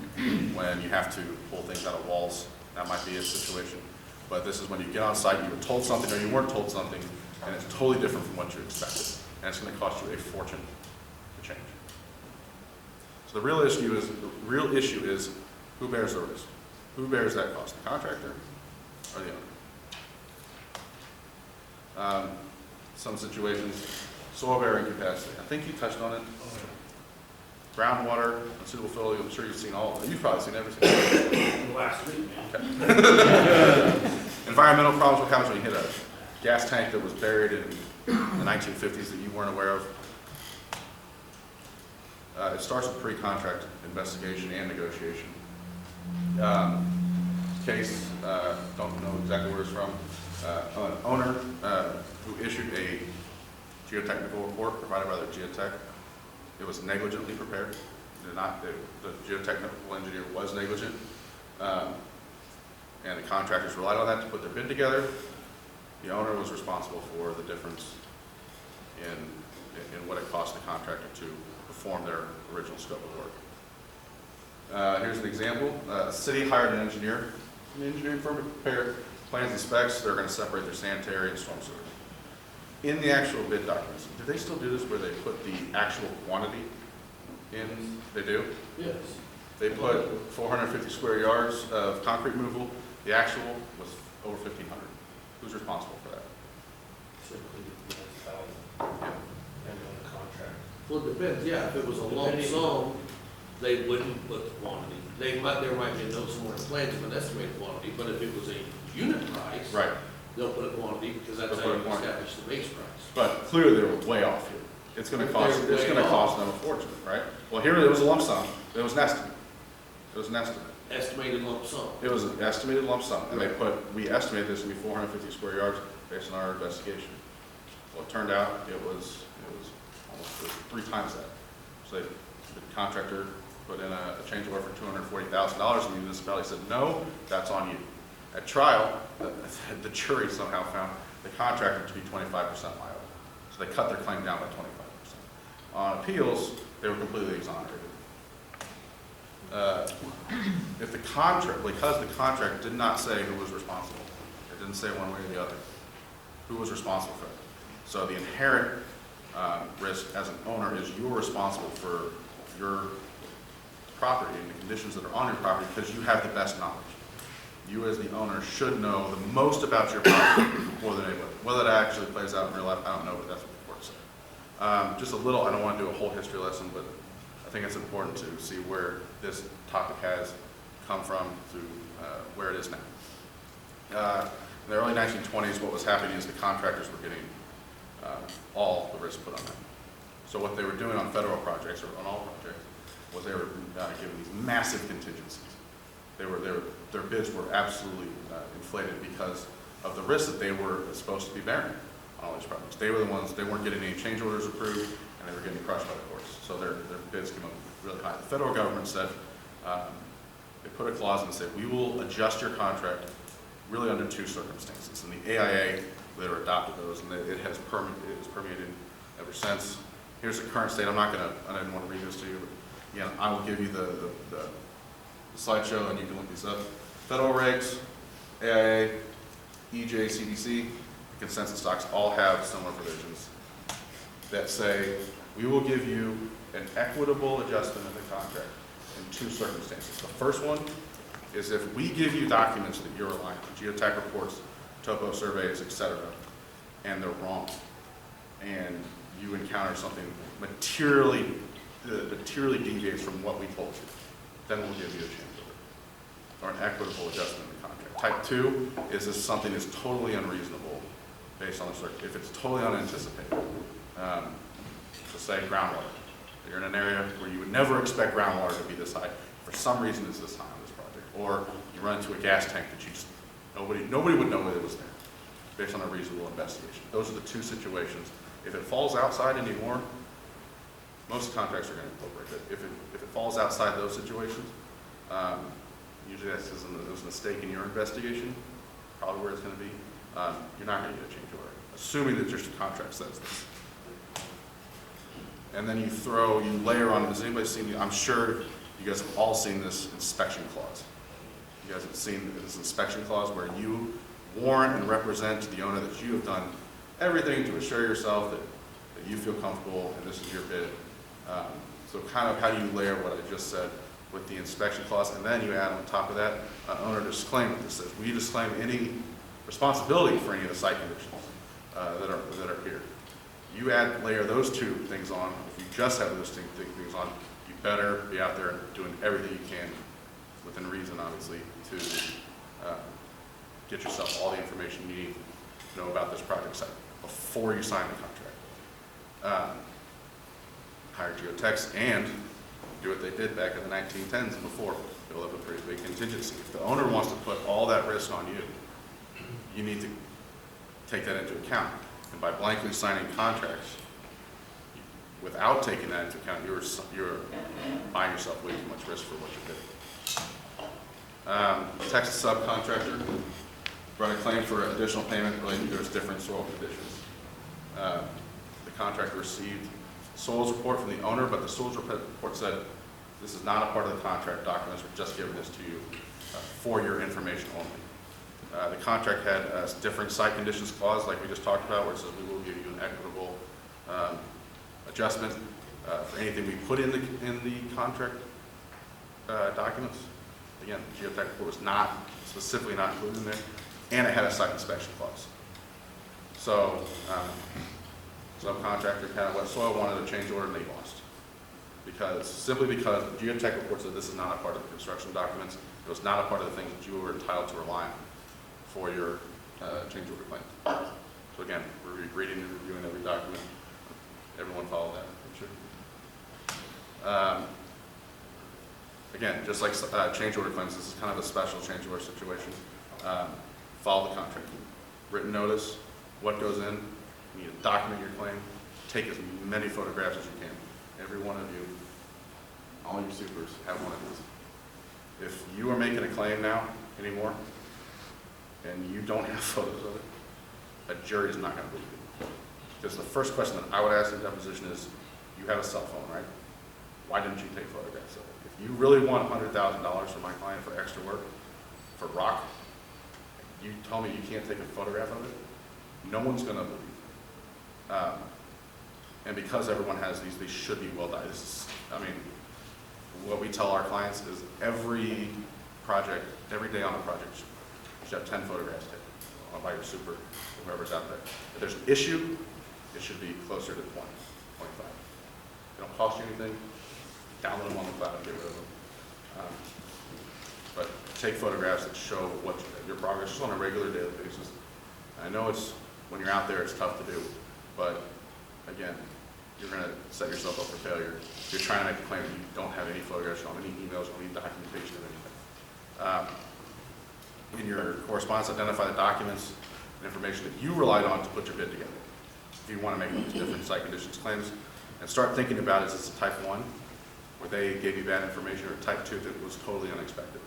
when you have to pull things out of walls, that might be a situation. But this is when you get on site, you were told something or you weren't told something, and it's totally different from what you expected. And it's going to cost you a fortune to change. So the real issue is who bears the risk? Who bears that cost? The contractor or the owner? Some situations, soil bearing capacity. I think you touched on it. Groundwater, unsuitable fill, I'm sure you've seen all of it. You've probably seen everything. Last week, man. Okay. Environmental problems, what happens when you hit a gas tank that was buried in the 1950s that you weren't aware of? It starts with pre-contract investigation and negotiation. Case, don't know exactly where it's from. An owner who issued a geotechnical report provided by their geotech. It was negligently prepared. The geotechnical engineer was negligent. And the contractors relied on that to put their bid together. The owner was responsible for the difference in what it cost the contractor to perform their original scope of work. Here's an example. The city hired an engineering firm to prepare plans and specs. They're going to separate their sanitary and storm sewer. In the actual bid documents, do they still do this where they put the actual quantity in? They do? Yes. They put 450 square yards of concrete removal. The actual was over 1,500. Who's responsible for that? Typically, that's $1,000, Yeah. depending on the contract. Well, it depends, yeah, if it was a lump sum, they wouldn't put the quantity. There might be a note somewhere in the plan to an estimated quantity, but if it was a unit price, Right. they'll put a quantity because that's They'll how put a you quantity. establish the base price. But clearly they were way off here. It's going to cost. They're It's way going to cost off. them a fortune, right? Well, here it was a lump sum. It was an estimate. It was an estimate. Estimated lump sum. It was an estimated lump sum, and we estimated this to be 450 square yards based on our investigation. Well, it turned out it was almost 3 times that. So the contractor put in a change order for $240,000, and the municipality said, no, that's on you. At trial, the jury somehow found the contractor to be 25% liable. So they cut their claim down by 25%. On appeals, they were completely exonerated. If the contract, because the contract did not say who was responsible, it didn't say one way or the other, who was responsible for it. So the inherent risk as an owner is you're responsible for your property and the conditions that are on your property because you have the best knowledge. You as the owner should know the most about your property more than anybody. Whether that actually plays out in real life, I don't know, but that's what the court said. Just a little, I don't want to do a whole history lesson, but I think it's important to see where this topic has come from to where it is now. In the early 1920s, what was happening is the contractors were getting all the risk put on them. So what they were doing on federal projects, or on all projects, was they were giving these massive contingencies. Their bids were absolutely inflated because of the risk that they were supposed to be bearing on all these projects. They were the ones, they weren't getting any change orders approved, and they were getting crushed by the courts. So their bids came up really high. The federal government said, they put a clause in and said, we will adjust your contract really under 2 circumstances. And the AIA later adopted those, and it has permeated ever since. Here's the current state. I didn't want to read this to you, but again, I will give you the slideshow, and you can look these up. Federal regs, AIA, EJ, CDC, the consensus docs all have similar provisions that say we will give you an equitable adjustment of the contract in 2 circumstances. The first one is if we give you documents that you're relying on, geotech reports, topo surveys, etc., and they're wrong, and you encounter something materially deviates from what we told you, then we'll give you a change order, or an equitable adjustment of the contract. Type 2 is if something is totally unreasonable based on the if it's totally unanticipated. So say groundwater. You're in an area where you would never expect groundwater to be this high. For some reason, it's this high on this project. Or you run into a gas tank that you just, nobody would know that it was there based on a reasonable investigation. Those are the 2 situations. If it falls outside anymore, most contracts are going to incorporate it. If it falls outside those situations, usually that's because there was a mistake in your investigation, probably where it's going to be, you're not going to get a change order, assuming that your contract says this. And then you layer on, has anybody seen, I'm sure you guys have all seen this inspection clause. You guys have seen this inspection clause where you warrant and represent to the owner that you have done everything to assure yourself that you feel comfortable and this is your bid. So kind of how do you layer what I just said with the inspection clause, and then you add on top of that an owner disclaimer that says, we disclaim any responsibility for any of the site conditions that are here. You layer those 2 things on. If you just have those things on, you better be out there doing everything you can, within reason, obviously, to get yourself all the information you need to know about this project site before you sign the contract. Hire geotechs and do what they did back in the 1910s before, build up a pretty big contingency. If the owner wants to put all that risk on you, you need to take that into account. And by blankly signing contracts, without taking that into account, you're buying yourself way too much risk for what you're bidding. Texas subcontractor brought a claim for additional payment related to those different soil conditions. The contractor received soils report from the owner, but the soils report said, this is not a part of the contract documents, we're just giving this to you for your information only. The contract had a different site conditions clause, like we just talked about, where it says we will give you an equitable adjustment for anything we put in the contract. documents. Again, the geotech report was not, specifically not included in there, and it had a site inspection clause. So, subcontractor kind of wet soil wanted a change order and they lost. Simply because the geotech report said this is not a part of the construction documents. It was not a part of the things that you were entitled to rely on for your change order claim. So again, we're reading and reviewing every document. Everyone follow that, I'm sure. Again, just like change order claims, this is kind of a special change order situation. Follow the contract. Written notice, what goes in, you need to document your claim, take as many photographs as you can. Every one of you, all your supers have one of these. If you are making a claim now anymore, and you don't have photos of it, a jury is not going to believe you. Because the first question that I would ask in deposition is, you have a cell phone, right? Why didn't you take photographs of it? If you really want $100,000 from my client for extra work, for rock, you tell me you can't take a photograph of it, no one's going to believe you. And because everyone has these should be well done. I mean, what we tell our clients is every project, every day on a project, you should have 10 photographs taken by your super, whoever's out there. If there's an issue, it should be closer to 20, 25. They don't cost you anything. Download them on the cloud and get rid of them. But take photographs that show what your progress is on a regular daily basis. I know it's, when you're out there, it's tough to do, but again, you're going to set yourself up for failure. If you're trying to make a claim and you don't have any photographs, you don't have any emails, you don't need documentation of anything. In your correspondence, identify the documents and information that you relied on to put your bid together. If you want to make these different site conditions claims, and start thinking about, is this a type 1, where they gave you bad information, or type 2 that was totally unexpected?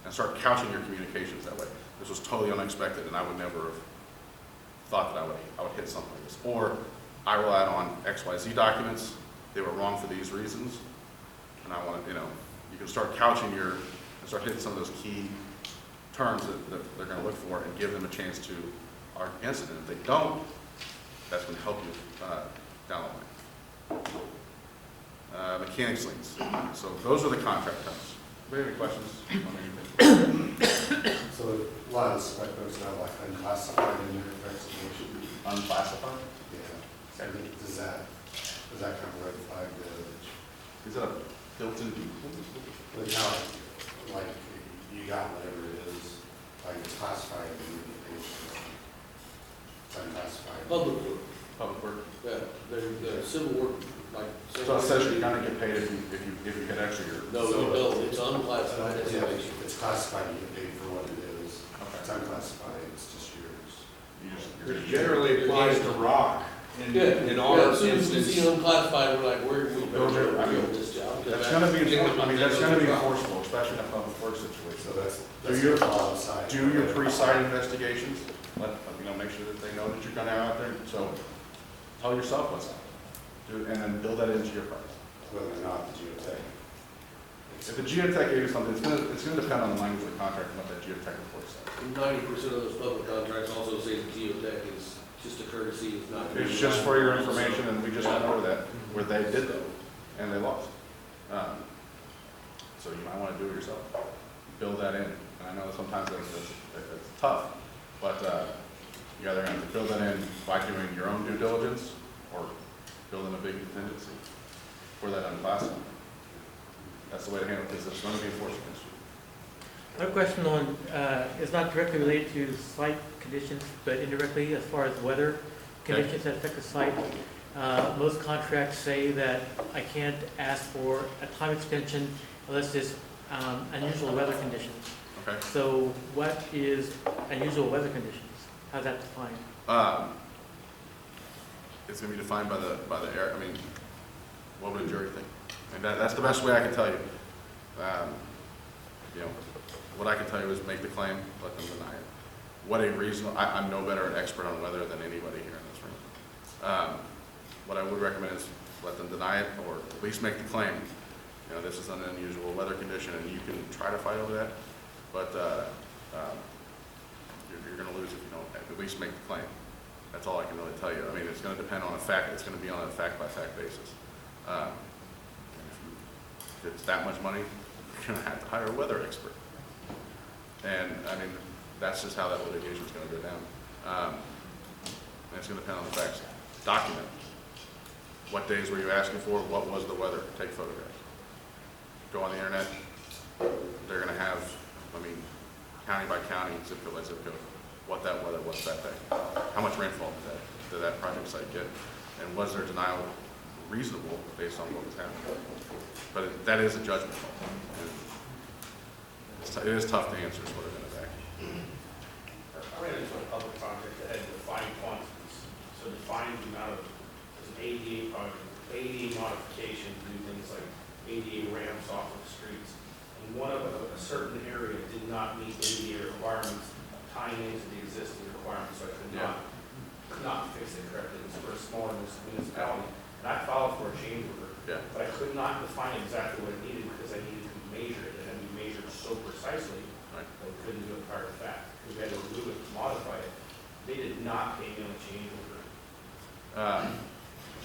And start couching your communications that way. This was totally unexpected, and I would never have thought that I would hit something like this. Or I relied on XYZ documents, they were wrong for these reasons, and I want to, you can start couching and start hitting some of those key terms that they're going to look for and give them a chance to argue against it. And if they don't, that's going to help you down the line. Mechanics liens. So those are the contract terms. Anybody have any questions on anything? So a lot of spec notes now like unclassified in their investigation. Unclassified? Yeah. So does that kind of red flag Is that a built-in? the now, like you got whatever it is, like it's classified in it's unclassified. Public work, Public work. yeah, the civil work, like. So it says you're gonna get paid if you get extra year. No, it's unclassified Yeah, estimation. it's classified, you get paid for what it is. Okay. It's unclassified, it's just yours. You're Which generally applies to rock. In our Yeah, as soon as we instance, see unclassified, we're like, where do we Those are- I mean, build this job? That's gonna be enforceable, that's gonna be enforceable, especially in a public works situation. So that's your- the law side. Do your pre-site investigations, make sure that they know that you're gonna out there, so tell yourself what's up. And then build that into your price. Whether or not the geotech. If the geotech gave you something, it's gonna depend on the language of the contract and what that geotech report says. 90% of those public contracts also say the geotech is just a courtesy, it's not. It's just for your information, and we just went over that, where they did that, and they lost. So you might want to do it yourself. Build that in. And I know sometimes it's tough, but you either have to build that in by doing your own due diligence, or build in a big contingency for that unclassified. That's the way to handle it, because it's going to be enforced against you. Another question on, is not directly related to site conditions, but indirectly as far as weather conditions that affect the site. Most contracts say that I can't ask for a time extension unless it's unusual weather conditions. Okay. So what is unusual weather conditions? How's that defined? It's going to be defined by the air. I mean, what would a jury think? And that's the best way I can tell you. What I can tell you is make the claim, let them deny it. What a reasonable, I'm no better an expert on weather than anybody here in this room. What I would recommend is let them deny it, or at least make the claim. This is an unusual weather condition, and you can try to fight over that, but you're going to lose if you don't at least make the claim. That's all I can really tell you. I mean, it's going to depend on a fact. It's going to be on a fact-by-fact basis. If it's that much money, you're gonna have to hire a weather expert. And, I mean, that's just how that litigation is gonna go down. And it's gonna depend on the facts. Document. What days were you asking for? What was the weather? Take photographs. Go on the internet. They're gonna have, I mean, county by county, zip code by zip code, what that weather was that day. How much rainfall did that project site get? And was their denial reasonable based on what was happening? But that is a judgment call. It is tough to answer, is what I'm gonna say. I ran into a public project that had defined quantities. So defined the amount of, there's an ADA project, ADA modification to do things like ADA ramps off of the streets. And one of a certain area did not meet ADA requirements, tying into the existing requirements, so I could not fix it correctly. It was for a smaller municipality. And I filed for a change order, but I could not define exactly what it needed because I needed to measure it. It had to be measured so precisely that we couldn't do it prior to fact. We had to remove it, modify it. They did not pay me on the change order.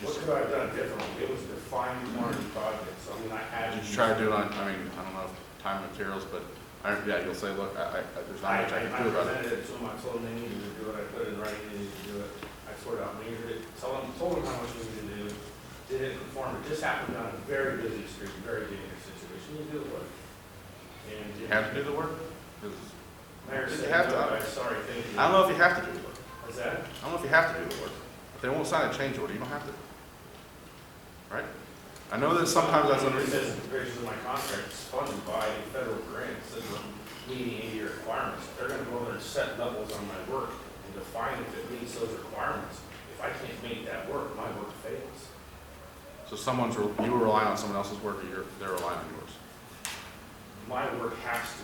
What could I have done differently? It was a defined quantity project, so I mean, I had to. Did you try to do it on, I mean, I don't know if time and materials, but you'll say, look, there's not much I can do about it. I presented it to them, I told them they needed to do it, I put it in writing, they needed to do it. I sorted out, measured it, told them how much we needed to do, didn't conform. It just happened on a very busy street, very dangerous situation. You do the work. And You have to do the work? 'Cause Mayor you said, have to. no, I'm sorry, thank you. I don't know if you have to do the work. What's that? I don't know if you have to do the work. If they won't sign a change order, you don't have to. Right? I know that sometimes that's It unreasonable. says the provisions of my contract is funded by a federal grant, it says we're meeting ADA requirements. They're gonna go there and set levels on my work and define if it meets those requirements. If I can't make that work, my work fails. So you were relying on someone else's work, or they're relying on yours. My work has to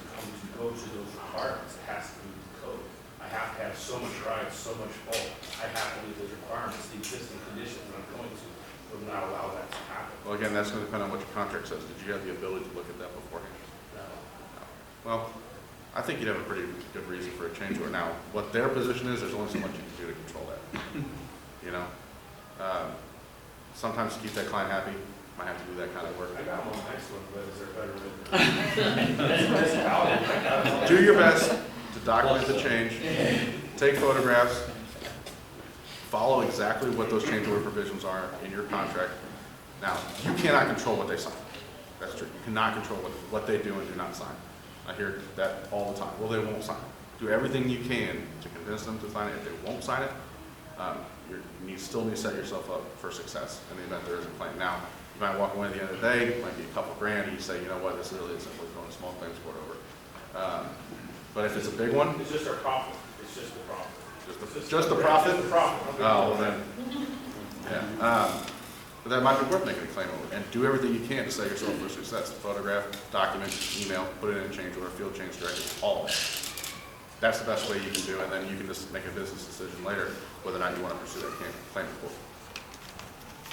go to those requirements. It has to meet the code. I have to have so much ride, so much bulk. I have to meet those requirements. The existing conditions that I'm going to would not allow that to happen. Well, again, that's going to depend on what your contract says. Did you have the ability to look at that beforehand? No. Well, I think you'd have a pretty good reason for a change order. Now, what their position is, there's only so much you can do to control that. You know? Sometimes to keep that client happy, might have to do that kind of work. I got one next one, but is there better with Do your best to document the change, take photographs, follow exactly what those change order provisions are in your contract. Now, you cannot control what they sign. That's true. You cannot control what they do and do not sign. I hear that all the time. Well, they won't sign it. Do everything you can to convince them to sign it. If they won't sign it, you still need to set yourself up for success in the event there is a claim. Now, you might walk away at the end of the day, it might be a couple grand, and you say, you know what, this really is simply throwing a small claims court over. But if it's a big one, It's just our profit. It's just the profit. just the profit? Just the profit. Oh, well then, yeah. But that might be worth making a claim over, and do everything you can to set yourself for success. Photograph, document, email, put it in a change order, field change directive, all of it. That's the best way you can do it, and then you can just make a business decision later whether or not you want to pursue that claim in court.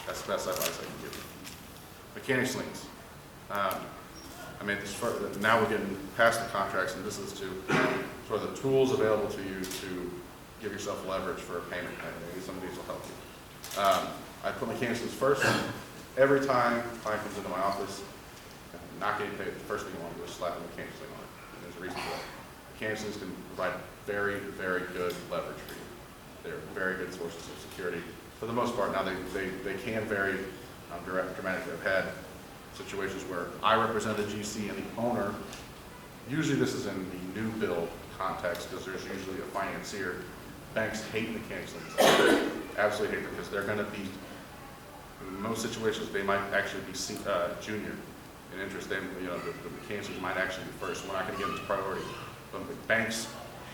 That's the best advice I can give you. Mechanics liens. I mean, now we're getting past the contracts, and this is to sort of the tools available to you to give yourself leverage for a payment. Maybe some of these will help you. I put mechanics liens first. Every time a client comes into my office, not getting paid, the first thing you want to do is slap a mechanics lien on it. And there's a reason for that. Mechanics liens can provide very, very good leverage for you. They're very good sources of security. For the most part, now they can vary dramatically. I've had situations where I represent the GC and the owner. Usually this is in the new build context because there's usually a financier. Banks hate mechanics liens. Absolutely hate them because they're going to be, in most situations, they might actually be junior in interest. The mechanics liens might actually be first. We're not going to give them priority. But the banks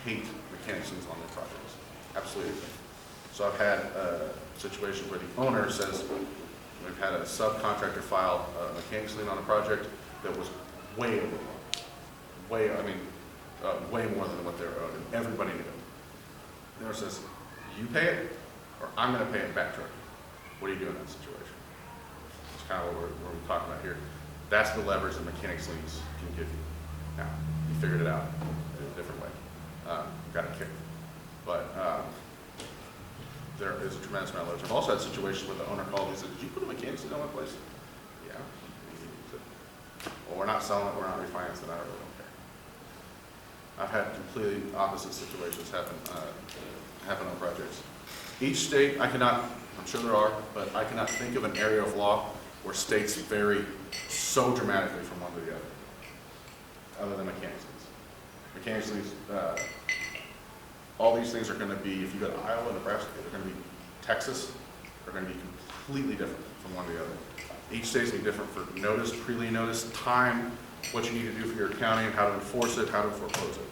hate mechanics liens on their projects. Absolutely. So I've had a situation where the owner says, we've had a subcontractor file a mechanics lien on a project that was way over, way more than what they were owed, and everybody knew it. The owner says, you pay it, or I'm going to pay it back to her. What do you do in that situation? It's kind of what we're talking about here. That's the leverage that mechanics liens can give you. Now, you figured it out in a different way. Got a kick. But there is a tremendous amount of leverage. I've also had situations where the owner called me and said, did you put a mechanics lien on my place? Yeah. Well, we're we're not selling it, we're not refinancing it, I really don't care. I've had completely opposite situations happen on projects. Each state, I'm sure there are, but I cannot think of an area of law where states vary so dramatically from one to the other than mechanics. Mechanics, all these things are going to be, if you go to Iowa, Nebraska, they're going to be Texas, they're going to be completely different from one to the other. Each state's going to be different for notice, pre-lien notice, time, what you need to do for your accounting, how to enforce it, how to foreclose it.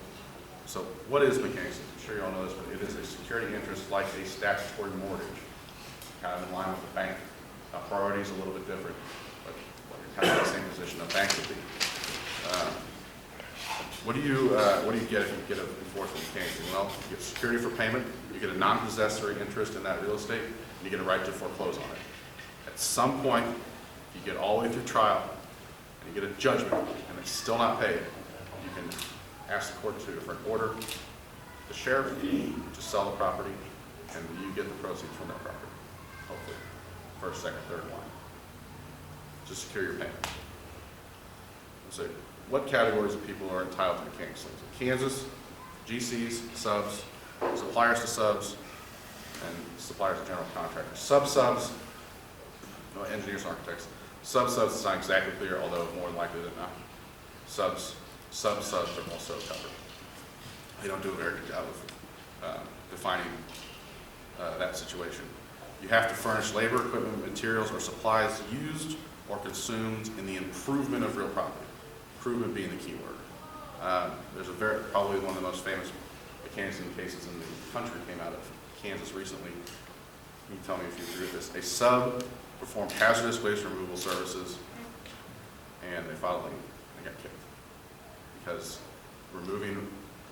So what is mechanics? I'm sure you all know this, but it is a security interest like a statutory mortgage, kind of in line with the bank. Priority is a little bit different, but kind of in the same position a bank would be. What do you get if you get an enforcement mechanics? Well, you get security for payment, you get a non-possessory interest in that real estate, and you get a right to foreclose on it. At some point, you get all the way through trial, and you get a judgment, and it's still not paid, you can ask the court for an order, the sheriff, to sell the property, and you get the proceeds from that property, hopefully, first, second, third line, to secure your payment. So, what categories of people are entitled to mechanics liens? Kansas, GCs, subs, suppliers to subs, and suppliers to general contractors. Sub-subs, no, engineers and architects. Sub-subs is not exactly clear, although more likely than not. Sub-subs are also covered. They don't do a very good job of defining that situation. You have to furnish labor, equipment, materials, or supplies used or consumed in the improvement of real property. Improvement being the key word. There's probably one of the most famous mechanics lien cases in the country came out of Kansas recently. You can tell me if you agree with this. A sub performed hazardous waste removal services, and they filed a lien. They got kicked because removing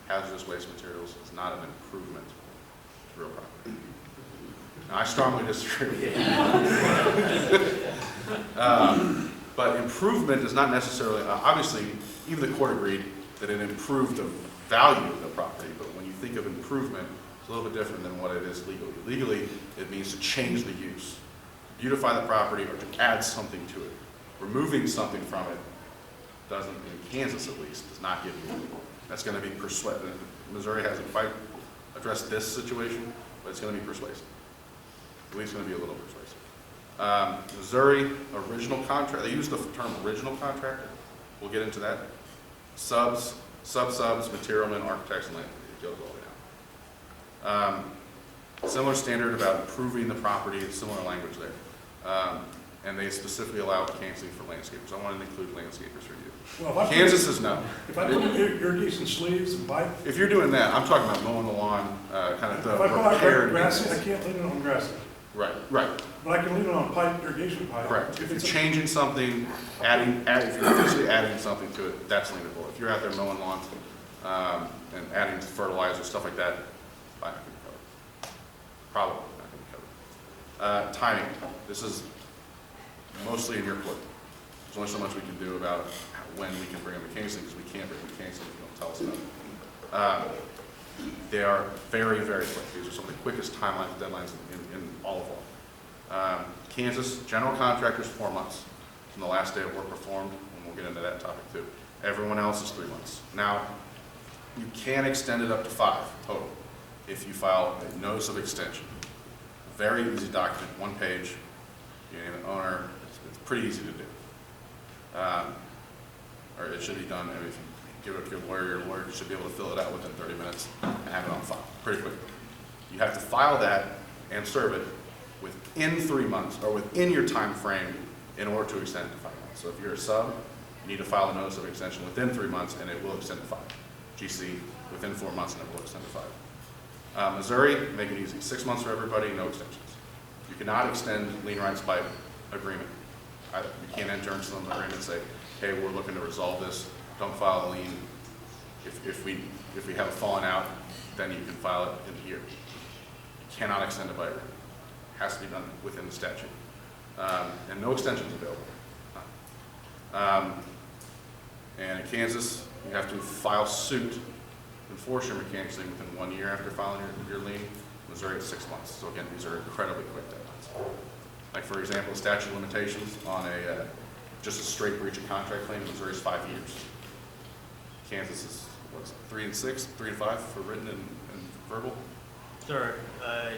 hazardous waste materials is not an improvement to real property. Now, I strongly disagree. But improvement is not necessarily, obviously, even the court agreed that it improved the value of the property, but when you think of improvement, it's a little bit different than what it is legally. Legally, it means to change the use, beautify the property, or to add something to it. Removing something from it doesn't, in Kansas at least, does not give you, that's going to be persuasive. Missouri hasn't quite addressed this situation, but it's going to be persuasive. At least going to be a little persuasive. Missouri original contract, they use the term original contractor. We'll get into that. Subs, sub-subs, materialmen, architects, and land. It goes all the way down. Similar standard about improving the property, similar language there. And they specifically allow canceling for landscapers. I wanted to include landscapers for you. Well, Kansas is no. If I put irrigation sleeves and pipe, If you're doing that, I'm talking about mowing the lawn, kind of the if I put out repaired grass, I maintenance. can't leave it on grass. Right, right. But I can leave it on pipe, irrigation pipe. Correct. If you're it's a- changing something, if you're physically adding something to it, that's lienable. If you're out there mowing lawns and adding fertilizer, stuff like that, probably not going to be covered. Probably not going to be covered. Timing. This is mostly in your court. There's only so much we can do about when we can bring a mechanics lien, because we can't bring a mechanics lien if you don't tell us about it. They are very, very quick. These are some of the quickest timelines, deadlines in all of law. Kansas, general contractors, 4 months from the last day of work performed, and we'll get into that topic too. Everyone else is 3 months. Now, you can extend it up to 5 total if you file a notice of extension. Very easy document, 1 page. You name an owner. It's pretty easy to do. Or it should be done. If you give it to your lawyer should be able to fill it out within 30 minutes and have it on file pretty quickly. You have to file that and serve it within 3 months or within your time frame in order to extend it to 5 months. So if you're a sub, you need to file a notice of extension within 3 months and it will extend to 5. GC within 4 months and it will extend to 5. Missouri, make it easy. 6 months for everybody, no extensions. You cannot extend lien rights by agreement. You can't enter into some agreement and say, hey, we're looking to resolve this. Don't file a lien. If we have a falling out, then you can file it in a year. You cannot extend it by agreement. It has to be done within the statute. And no extensions available. And in Kansas, you have to file suit to enforce your mechanics lien within 1 year after filing your lien. Missouri is 6 months. So again, these are incredibly quick deadlines. Like for example, statute of limitations on just a straight breach of contract claim, Missouri is 5 years. Kansas is, what's it, 3 and 6, 3 and 5 for written and verbal? Sorry,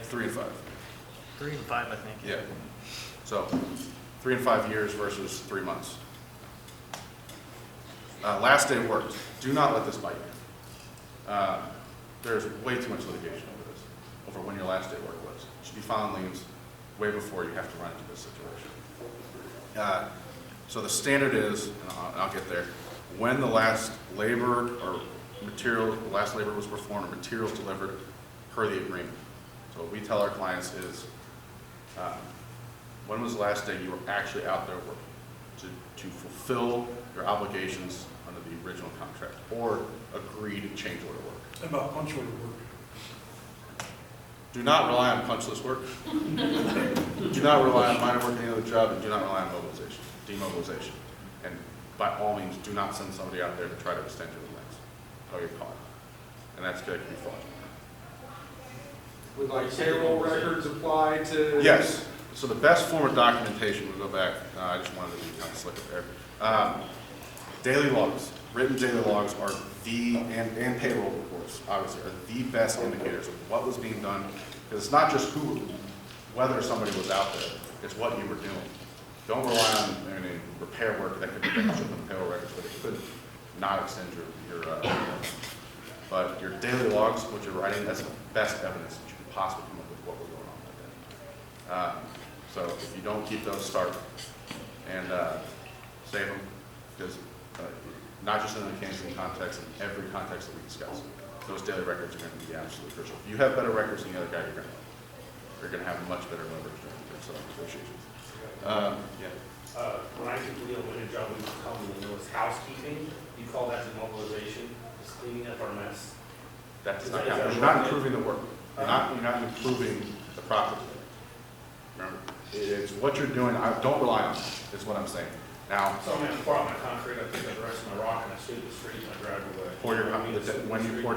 3 and 5. 3 and 5, I think. Yeah. So 3 and 5 years versus 3 months. Last day worked. Do not let this bite you. There's way too much litigation over this, over when your last day work was. You should be filing liens way before you have to run into this situation. So the standard is, and I'll get there, when the last labor or material, the last labor was performed or materials delivered per the agreement. So what we tell our clients is, when was the last day you were actually out there working to fulfill your obligations under the original contract or agreed change order work? How about punch order work? Do not rely on punch list work. Do not rely on minor work any other job, and do not rely on mobilization, demobilization. And by all means, do not send somebody out there to try to extend your legs. They'll get caught. And that's going to be fun. Would like payroll records apply to? Yes. So the best form of documentation, we'll go back, I just wanted to be kind of slick up there. Daily logs, written daily logs are and payroll reports, obviously, are the best indicators of what was being done. Because it's not just whether somebody was out there, it's what you were doing. Don't rely on any repair work that could be done in the payroll records, but it could not extend your but your daily logs, what you're writing, that's the best evidence that you could possibly come up with what was going on that day. So if you don't keep those, start and save them, because not just in the Kansas context, in every context that we discuss, those daily records are going to be absolutely crucial. If you have better records than the other guy, you're going to have much better leverage during negotiations. When I did the winter job, we call it the newest housekeeping. You call that demobilization, just cleaning up our mess. That does not count. You're not improving the work. You're not improving the property. Remember, it's what you're doing. Don't rely on it, is what I'm saying. Now, So I'm going to pour out my concrete, I pick up the rest of my rock, and I sweep the street, and I drive away. when you pour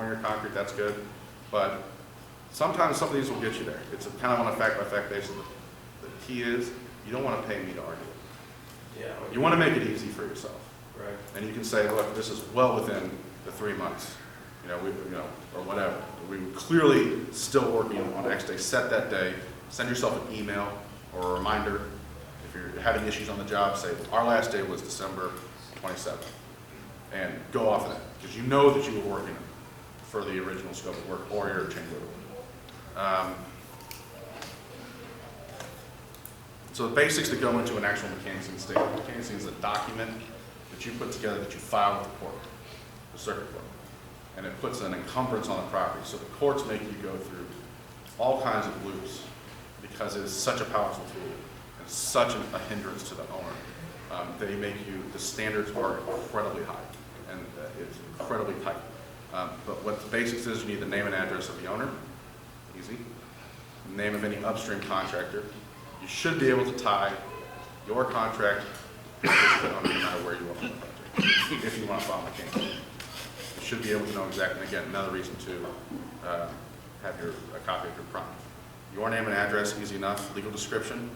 your concrete, that's good. But sometimes some of these will get you there. It's kind of on a fact-by-fact basis. The key is, you don't want to pay me to argue. Yeah. You want to make it easy for yourself. Right. And you can say, look, this is well within the 3 months, or whatever. We were clearly still working on X day. Set that day. Send yourself an email or a reminder. If you're having issues on the job, say, our last day was December 27th. And go off of that, because you know that you were working for the original scope of work or your change order. So the basics that go into an actual mechanics lien statement. Mechanics lien is a document that you put together that you file with the court, the circuit court. And it puts an encumbrance on the property. So the courts make you go through all kinds of loops because it is such a powerful tool and such a hindrance to the owner. They make you, the standards are incredibly high and it's incredibly tight. But what the basics is, you need the name and address of the owner, easy. Name of any upstream contractor. You should be able to tie your contract to the owner no matter where you are on the project, if you want to file mechanics. You should be able to know exactly, and again, another reason to have a copy of your prompt. Your name and address, easy enough. Legal description,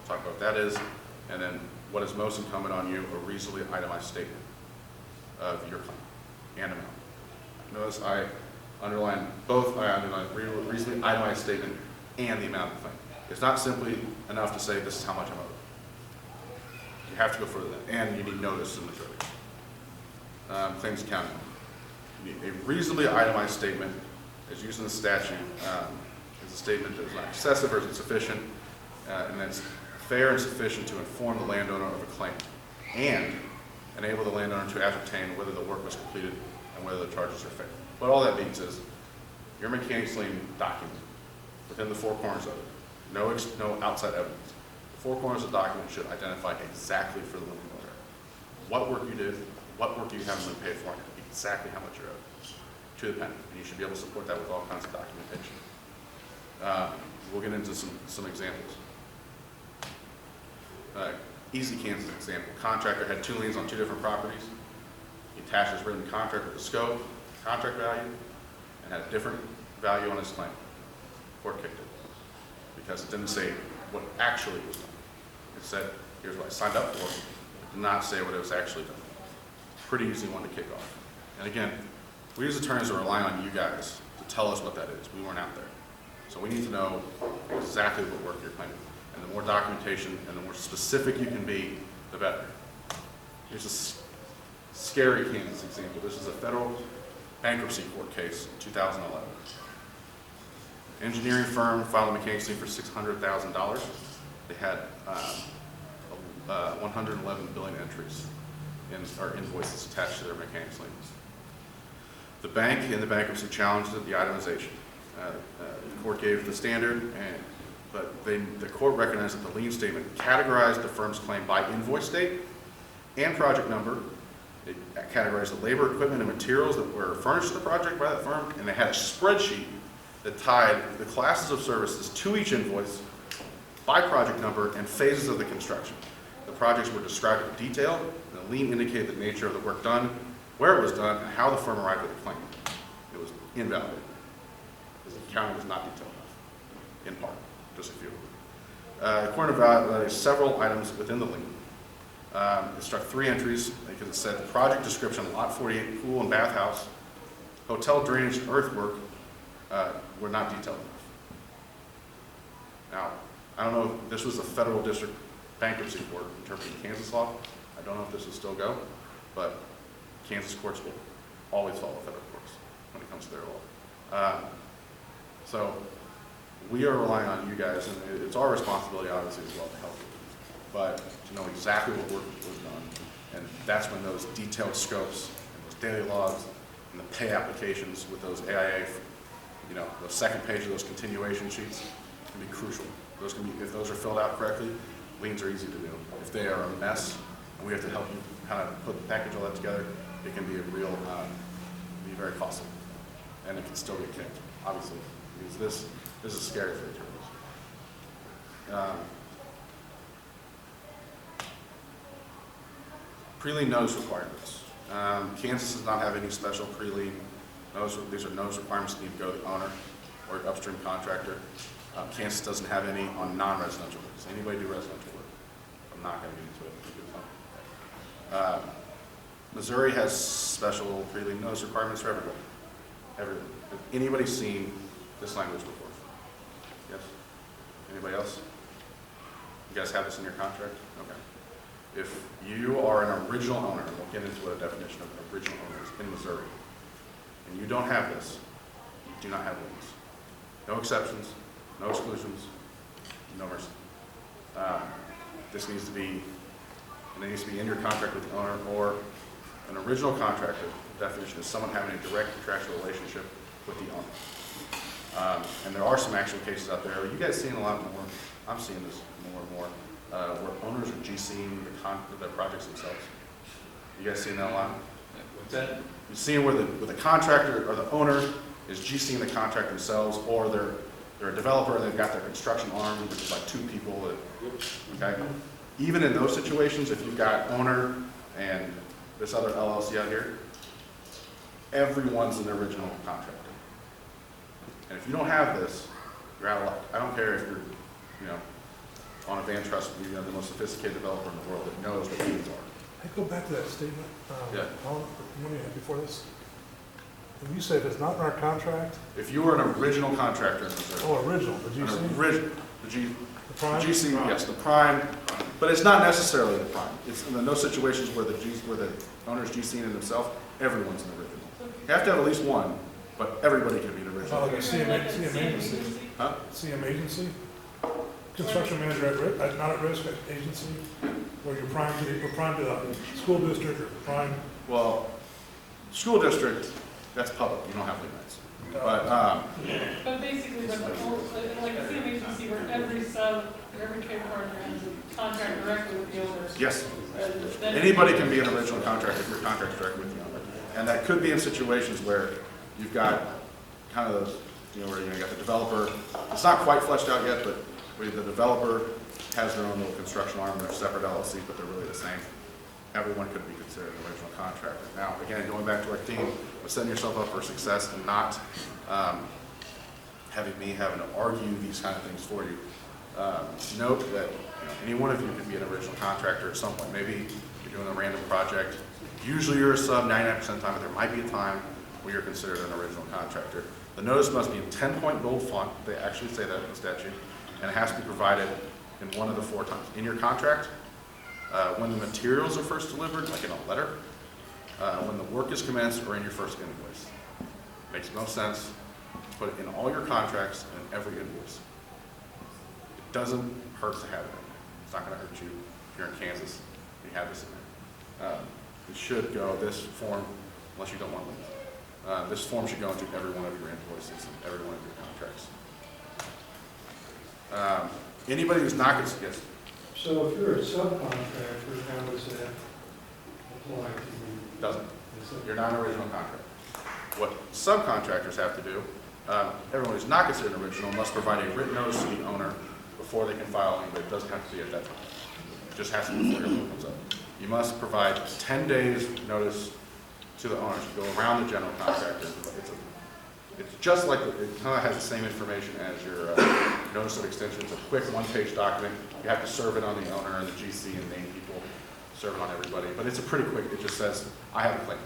talk about what that is. And then what is most incumbent on you, a reasonably itemized statement of your claim and amount. Notice I underline both, I underline reasonably itemized statement and the amount of the claim. It's not simply enough to say this is how much I'm owed. You have to go further than that, and you need notice in the majority. Claims accounting. You need a reasonably itemized statement, as used in the statute, is a statement that is not excessive or is sufficient, and that's fair and sufficient to inform the landowner of a claim, and enable the landowner to ascertain whether the work was completed and whether the charges are fair. What all that means is your mechanics lien document within the four corners of it. No outside evidence. The four corners of the document should identify exactly for the lien owner what work you did, what work you haven't been paid for, and exactly how much you're owed to the penny. And you should be able to support that with all kinds of documentation. We'll get into some examples. Easy Kansas example. Contractor had 2 liens on 2 different properties. He attached his written contract with the scope, contract value, and had a different value on his claim. Court kicked it because it didn't say what actually was done. It said here's what I signed up for. It did not say what it was actually done. Pretty easy one to kick off. And again, we as attorneys are relying on you guys to tell us what that is. We weren't out there. So we need to know exactly what work you're claiming. And the more documentation and the more specific you can be, the better. Here's a scary Kansas example. This is a federal bankruptcy court case in 2011. Engineering firm filed a mechanics lien for $600,000. They had 111 billion entries or invoices attached to their mechanics liens. The bank in the bankruptcy challenged the itemization. The court gave the standard, but the court recognized that the lien statement categorized the firm's claim by invoice date and project number. It categorized the labor, equipment, and materials that were furnished to the project by that firm, and they had a spreadsheet that tied the classes of services to each invoice by project number and phases of the construction. The projects were described in detail, and the lien indicated the nature of the work done, where it was done, and how the firm arrived at the claim. It was invalidated, because the accounting was not detailed enough, in part, just a few. The court evaluated several items within the lien. It struck 3 entries because it said the project description, lot 48, pool and bathhouse, hotel drainage and earthwork were not detailed enough. Now, I don't know if this was a federal district bankruptcy court interpreting Kansas law. I don't know if this will still go, but Kansas courts will always follow federal courts when it comes to their law. So we are relying on you guys, and it's our responsibility, obviously, as well to help you, but to know exactly what work was done. And that's when those detailed scopes and those daily logs and the pay applications with those AIA, the second page of those continuation sheets can be crucial. Those can be, if those are filled out correctly, liens are easy to do. If they are a mess, and we have to help you kind of package all that together, it can be a real, be very costly. And it can still get kicked, obviously, because this is scary for attorneys. Pre-lien notice requirements. Kansas does not have any special pre-lien notice. These are notice requirements that need to go to the owner or upstream contractor. Kansas doesn't have any on non-residential work. Does anybody do residential work? I'm not going to get into it. Missouri has special pre-lien notice requirements for everybody. Everyone. Has anybody seen this language before? Yes? Anybody else? You guys have this in your contract? Okay. If you are an original owner, and we'll get into what a definition of an original owner is in Missouri, and you don't have this, you do not have liens. No exceptions, no exclusions, no mercy. This needs to be, and it needs to be in your contract with the owner, or an original contractor. The definition is someone having a direct contractual relationship with the owner. And there are some actual cases out there. Are you guys seeing a lot more? I'm seeing this more and more. Where owners are GCing the projects themselves. You guys seeing that a lot? What's that? You're seeing where the contractor or the owner is GCing the contract themselves, or they're a developer and they've got their construction arm, which is like 2 people. Okay. Even in those situations, if you've got owner and this other LLC out here, everyone's an original contractor. And if you don't have this, you're out of luck. I don't care if you're, on a van trust, the most sophisticated developer in the world that knows what liens are. I go back to that statement, Yeah. before this. When you say if it's not in our contract, If you were an original contractor in Missouri, original, the an GC, original, the the prime? GC, yes, the prime, but it's not necessarily the prime. It's in those situations where the owner's GCing it themselves, everyone's an original. You have to have at least one, but everybody can be an original. Like a CM agency? Huh? CM agency? Construction manager not at risk agency, where you're prime to the school district or prime. Well, school district, that's public, you don't have limits. But, basically, like a CM agency where every sub, every K partner has a contract directly with the owners. yes, anybody can be an original contractor if you're contracted directly with the owner. And that could be in situations where you've got kind of those, where you got the developer, it's not quite fleshed out yet, but where the developer has their own little construction arm, they're separate LLC, but they're really the same. Everyone could be considered an original contractor. Now, again, going back to our theme of setting yourself up for success and not having to argue these kind of things for you. Note that any one of you could be an original contractor at some point. Maybe you're doing a random project. Usually you're a sub 99% of the time, but there might be a time where you're considered an original contractor. The notice must be in 10-point bold font. They actually say that in the statute. And it has to be provided in one of the 4 times. In your contract, when the materials are first delivered, like in a letter, when the work is commenced, or in your first invoice. Makes no sense. Put it in all your contracts and in every invoice. It doesn't hurt to have it in there. It's not going to hurt you if you're in Kansas. You have this in there. It should go, this form, unless you don't want to, this form should go into every one of your invoices and every one of your contracts. Anybody who's not going to, yes? So if you're a subcontractor, how does that apply to you? Doesn't. You're not an original contractor. What subcontractors have to do, everyone who's not considered an original must provide a written notice to the owner before they can file lien, but it doesn't have to be at that time. It just has to be before your lien comes up. You must provide 10 days notice to the owner to go around the general contractor. It's just like, it kind of has the same information as your notice of extension. It's a quick 1-page document. You have to serve it on the owner and the GC and name people, serve it on everybody. But it's a pretty quick, it just says, I have a claim.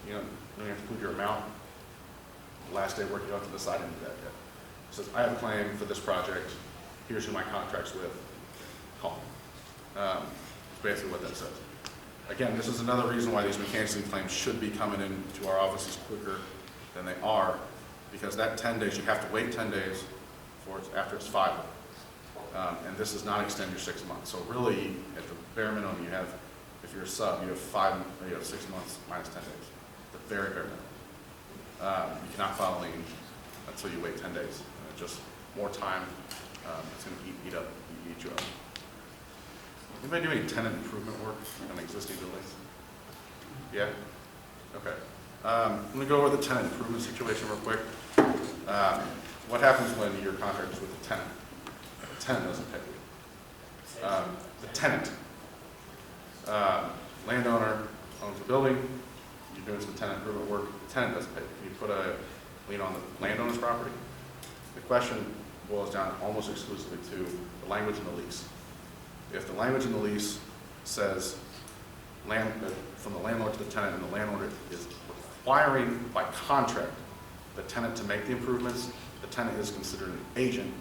You don't have to include your amount. The last day of work, you don't have to decide any of that yet. It says, I have a claim for this project. Here's who my contract's with. Call me. It's basically what that says. Again, this is another reason why these mechanics lien claims should be coming into our offices quicker than they are, because that 10 days, you have to wait 10 days after it's filed. And this does not extend your 6 months. So really, at the bare minimum, you have, if you're a sub, you have 6 months minus 10 days. The very bare minimum. You cannot file a lien until you wait 10 days. Just more time, it's going to eat you up. Anybody do any tenant improvement work on existing buildings? Yeah? Okay. I'm going to go over the tenant improvement situation real quick. What happens when your contract is with the tenant? The tenant doesn't pay you. The tenant. Landowner owns the building, you're doing some tenant improvement work, the tenant doesn't pay you. You put a lien on the landowner's property. The question boils down almost exclusively to the language in the lease. If the language in the lease says from the landlord to the tenant, and the landlord is requiring by contract the tenant to make the improvements, the tenant is considered an agent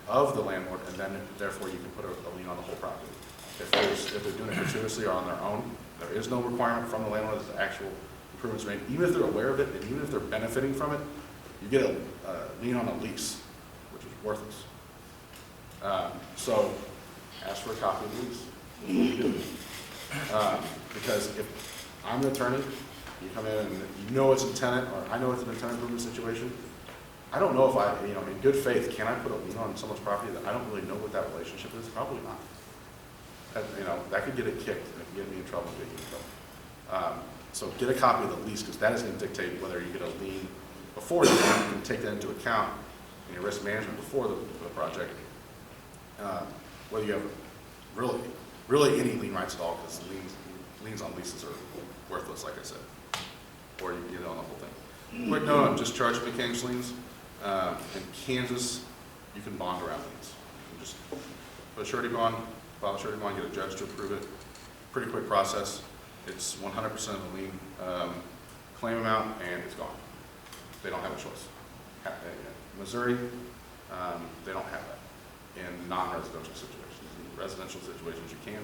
of the landlord, and then therefore you can put a lien on the whole property. If they're doing it gratuitously or on their own, there is no requirement from the landlord that the actual improvements are made. Even if they're aware of it, and even if they're benefiting from it, you get a lien on a lease, which is worthless. So ask for a copy of the lease. Because if I'm an attorney, you come in and you know it's a tenant, or I know it's a tenant improvement situation, I don't know if in good faith, can I put a lien on someone's property that I don't really know what that relationship is? Probably not. That could get it kicked, and it could get me in trouble and get you in trouble. So get a copy of the lease, because that is going to dictate whether you get a lien before you can take that into account in your risk management before the project. Whether you have really any lien rights at all, because liens on leases are worthless, like I said, or you get it on the whole thing. Quick note on discharge mechanics liens. In Kansas, you can bond around liens. You can just put a surety bond, file a surety bond, get a judge to approve it. Pretty quick process. It's 100% of the lien claim amount, and it's gone. They don't have a choice. Missouri, they don't have that in non-residential situations. In residential situations, you can.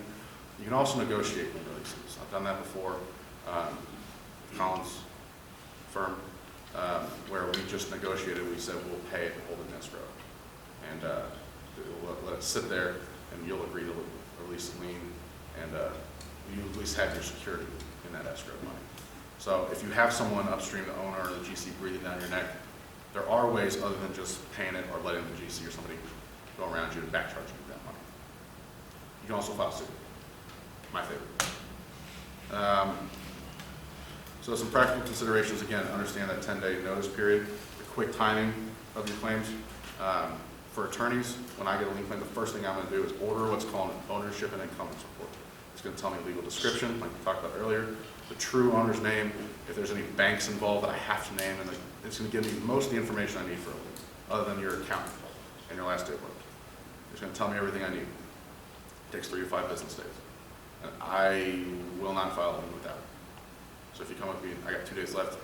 You can also negotiate lien releases. I've done that before. Collins firm, where we just negotiated. We said we'll pay it and hold it in escrow, and we'll let it sit there, and you'll agree to release the lien, and you at least have your security in that escrow money. So if you have someone upstream, the owner or the GC, breathing down your neck, there are ways other than just paying it or letting the GC or somebody go around you and back charge you that money. You can also file suit. My favorite. So some practical considerations, again, understand that 10-day notice period, the quick timing of your claims. For attorneys, when I get a lien claim, the first thing I'm going to do is order what's called an ownership and incumbents report. It's going to tell me legal description, like we talked about earlier, the true owner's name, if there's any banks involved that I have to name, and it's going to give me most of the information I need for a lien, other than your account and your last day of work. It's gonna tell me everything I need. It takes 3 to 5 business days. And I will not file a lien without it. So if you come up with me, I got 2 days left,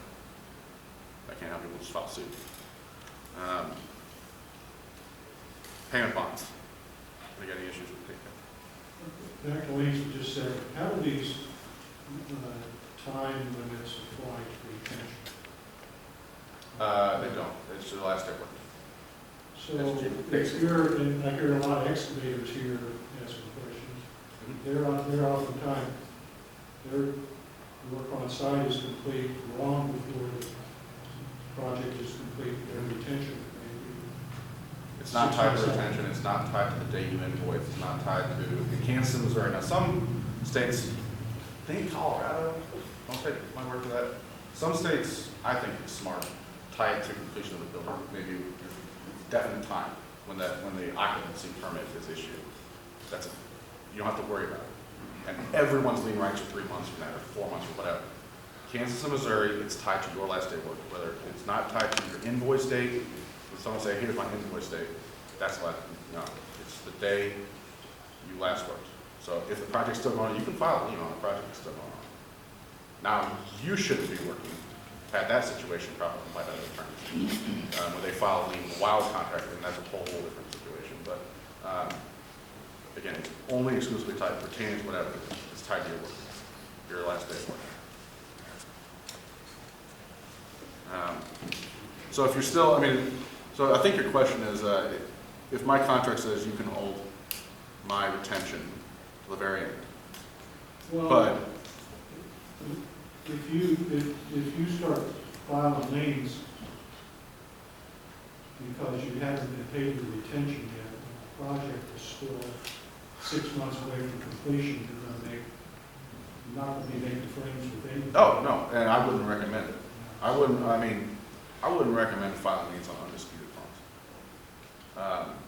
I can't help you, we'll just file suit. Payment bonds. Any issues with payment? Back to Lane's just said, how do these time limits apply to retention? They don't, it's the last day work. So if you're, and I hear a lot of excavators here asking questions, they're oftentimes, their work on site is complete long before the project is complete, their retention may It's not tied to retention, it's not tied to the day you invoice, it's not tied to, in Kansas and Missouri. Now, some states, I think Colorado, don't take my word for that. Some states, I think it's smart, tie it to completion of the building, maybe definite time when the occupancy permit is issued. That's it. You don't have to worry about it. And everyone's lien rights are 3 months from that, or 4 months, or whatever. Kansas and Missouri, it's tied to your last day of work, whether it's not tied to your invoice date. When someone say, here's my invoice date, that's what, no, it's the day you last worked. So if the project's still going on, you can file a lien on a project that's still going on. Now, you shouldn't be working, had that situation probably by other attorneys. When they file a lien while contracting, and that's a whole different situation. But again, it's only exclusively tied to retainage, whatever, it's tied to your work, your last day of work. So if you're still, so I think your question is, if my contract says you can hold my retention to the very end, but if you start filing liens because you haven't been paid the retention yet, and the project is still 6 months away from completion, you're not going to be making friends with anybody. oh no, and I wouldn't recommend it. I wouldn't recommend filing liens on undisputed funds.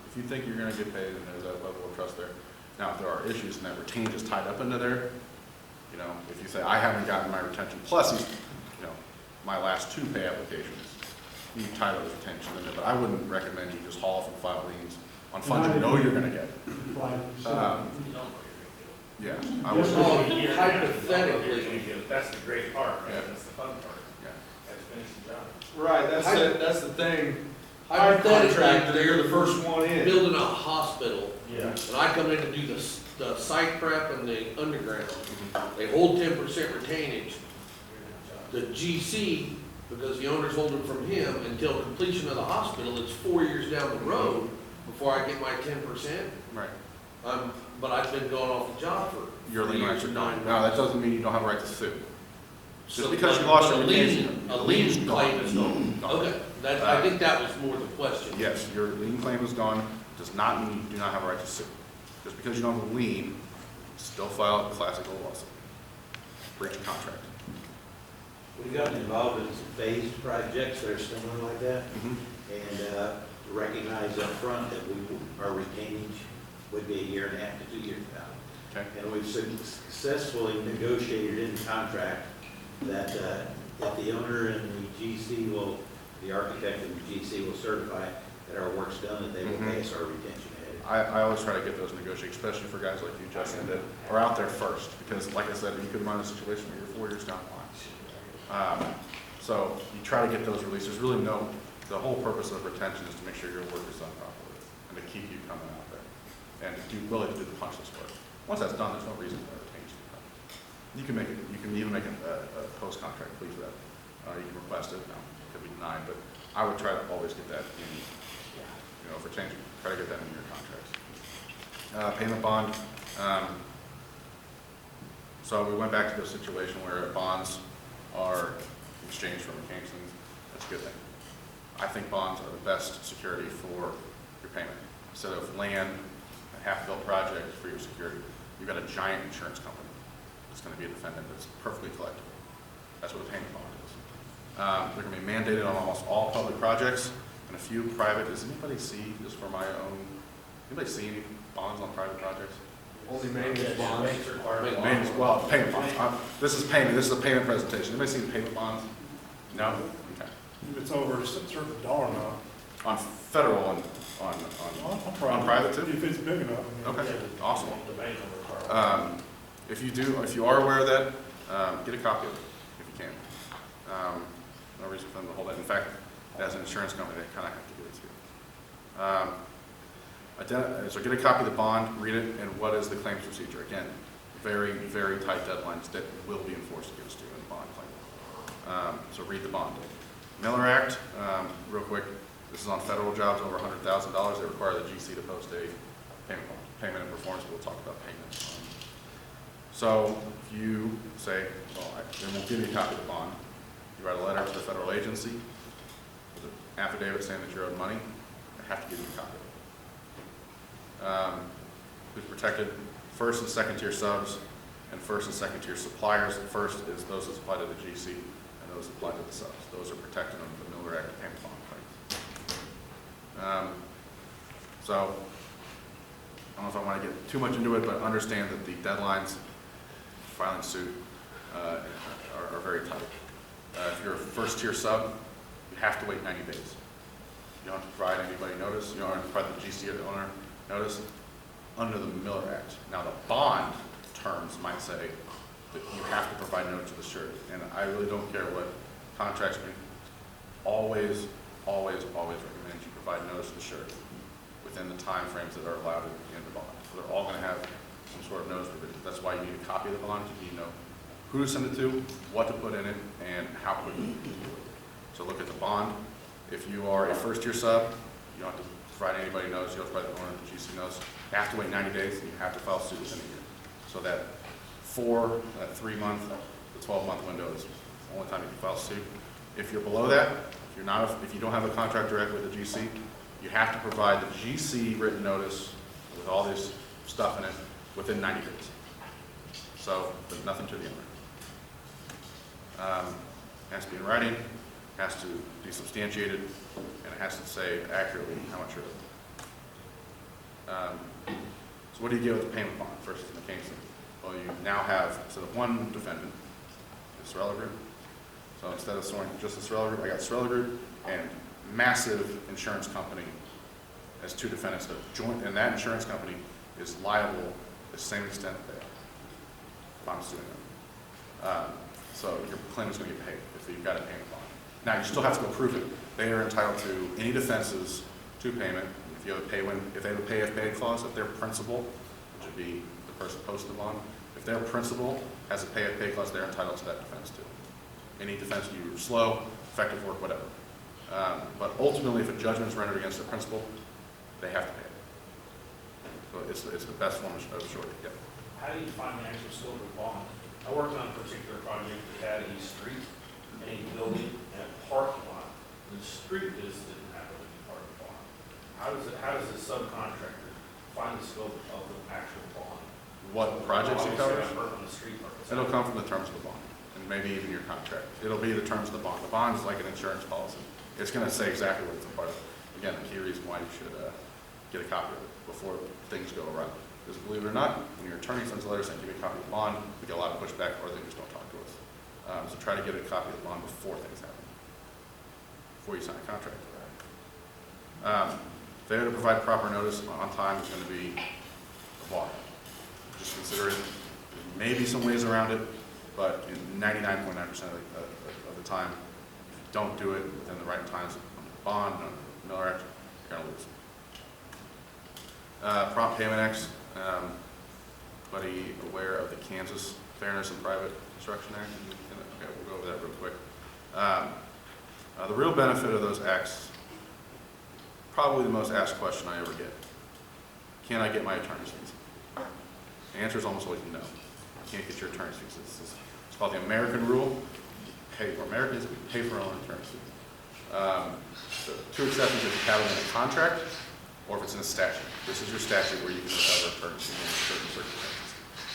If you think you're going to get paid and there's that level of trust there. Now, if there are issues and that retainage is tied up into there, if you say, I haven't gotten my retention, plus, my last 2 pay applications, you tie those retention in there, but I wouldn't recommend you just haul off and file liens on funds you know you're going to get. Yeah. I would. Hypothetically, That's the great part, right? Yeah. That's the fun part. Yeah. That's finishing the job. Right, that's the thing. Our hypothetically, contractor, you're the first one in. building a hospital, Yeah. and I come in to do the site prep and the underground. They hold 10% retainage. The GC, because the owner's holding from him, until completion of the hospital, it's 4 years down the road before I get my 10%. Right. But I've been going off the job for Your lien rights are 9 gone. months. No, that doesn't mean you don't have a right to sue. Just So, because but- you lost but your a retention. A lien claim is gone. Gone. Okay, I think that was more the question. Yes, your lien claim is gone, does not mean you do not have a right to sue. Just because you don't have a lien, still file a classical lawsuit. Breach of contract. We've gotten involved in some phased projects that are similar like that, and recognize up front that our retainage would be 1.5 years to 2 years now. Okay. And we've successfully negotiated in the contract that if the owner and the GC the architect and the GC will certify that our work's done, that they will pay us our retention ahead. I always try to get those negotiated, especially for guys like you, Justin, that are out there first. Because like I said, you could run a situation where you're 4 years down the line. So you try to get those released. There's really the whole purpose of retention is to make sure your work is done properly and to keep you coming out there and willing to do the punch list work. Once that's done, there's no reason to retain you. You can even make a post-contract plea for that. You can request it, no, it could be denied, but I would try to always get that in, for retention, try to get that in your contracts. Payment bond, so we went back to the situation where bonds are exchanged for mechanicals. That's a good thing. I think bonds are the best security for your payment. Instead of land, a half-built project for your security, you've got a giant insurance company that's going to be a defendant that's perfectly collectible. That's what a payment bond is. They're going to be mandated on almost all public projects and a few private. Does anybody see, just for my own, anybody see any bonds on private projects? Only maintenance bonds. Maintenance, well, payment bonds. This is payment. This is a payment presentation. Anybody see the payment bonds? No? Okay. If it's over a certain dollar amount, On federal and on private too? If it's big enough. Okay, awesome. The bank will require. If you are aware of that, get a copy of it if you can. No reason for them to hold it. In fact, as an insurance company, they kind of have to give it to you. So get a copy of the bond, read it, and what is the claims procedure? Again, very, very tight deadlines that will be enforced against you in the bond claim. So read the bond. Miller Act, real quick, this is on federal jobs over $100,000. They require the GC to post a payment and performance. We'll talk about payment. So if you say, well, then we'll give you a copy of the bond. You write a letter to the federal agency with an affidavit saying that you're owed money. They have to give you a copy of it. Who's protected? First and second tier subs and first and second tier suppliers. First is those that supply to the GC and those that supply to the subs. Those are protected under the Miller Act payment bond claims. So I don't know if I want to get too much into it, but understand that the deadlines filing suit are very tight. If you're a first tier sub, you have to wait 90 days. You don't have to provide anybody notice. You don't have to provide the GC or the owner notice under the Miller Act. Now the bond terms might say that you have to provide notice to the surety, and I really don't care what contracts mean. Always, always, always recommend you provide notice to the surety within the time frames that are allowed in the bond. So they're all going to have some sort of notice provision. That's why you need a copy of the bond. You need to know who to send it to, what to put in it, and how quickly you can do it. So look at the bond. If you are a first-tier sub, you don't have to provide anybody notice. You don't have to provide the owner the GC notice. You have to wait 90 days, and you have to file suit within a year. So that 3-month, the 12-month window is the only time you can file suit. If you're below that, if you don't have a contract directly with the GC, you have to provide the GC written notice with all this stuff in it within 90 days. So there's nothing to the owner. Has to be in writing, has to be substantiated, and it has to say accurately how much you're owed. So what do you get with the payment bond versus the case? Well, you now have, instead of one defendant, the Sorella Group. So instead of throwing just the Sorella Group, I got Sorella Group and massive insurance company as two defendants that joint, and that insurance company is liable to the same extent they are if I'm suing them. So your claim is going to get paid if you've got a payment bond. Now you still have to go prove it. They are entitled to any defenses to payment. If you have a pay when, if they have a pay if paid clause, if their principal, which would be the person posting the bond, if their principal has a pay if paid clause, they're entitled to that defense too. Any defense, you were slow, effective work, whatever. But ultimately, if a judgment is rendered against the principal, they have to pay it. So it's the best form of surety. Yeah. How do you define the actual scope of the bond? I worked on a particular project that had a street, and a building, and a parking lot. The street just didn't happen to be part of the bond. How does the subcontractor find the scope of the actual bond? What projects it covers? On the street part. It'll come from the terms of the bond, and maybe even your contract. It'll be the terms of the bond. The bond is like an insurance policy. It's going to say exactly what it's a part of. Again, the key reason why you should get a copy of it before things go awry. Because believe it or not, when your attorney sends a letter saying give me a copy of the bond, we get a lot of pushback, or they just don't talk to us. So try to get a copy of the bond before things happen, before you sign a contract. Failure to provide proper notice on time is going to be a bar. Just consider it. There may be some ways around it, but in 99.9% of the time, if you don't do it within the right times on the bond, on the Miller Act, you're going to lose. Prompt payment acts. Anybody aware of the Kansas Fairness and Private Construction Act? Okay, we'll go over that real quick. The real benefit of those acts, probably the most asked question I ever get. Can I get my attorney's fees? The answer is almost always no. You can't get your attorney's fees. It's called the American rule. Pay for Americans, we pay for our own attorney's fees. The two exceptions if you have them in a contract or if it's in a statute. This is your statute where you can recover attorney's fees in certain circumstances.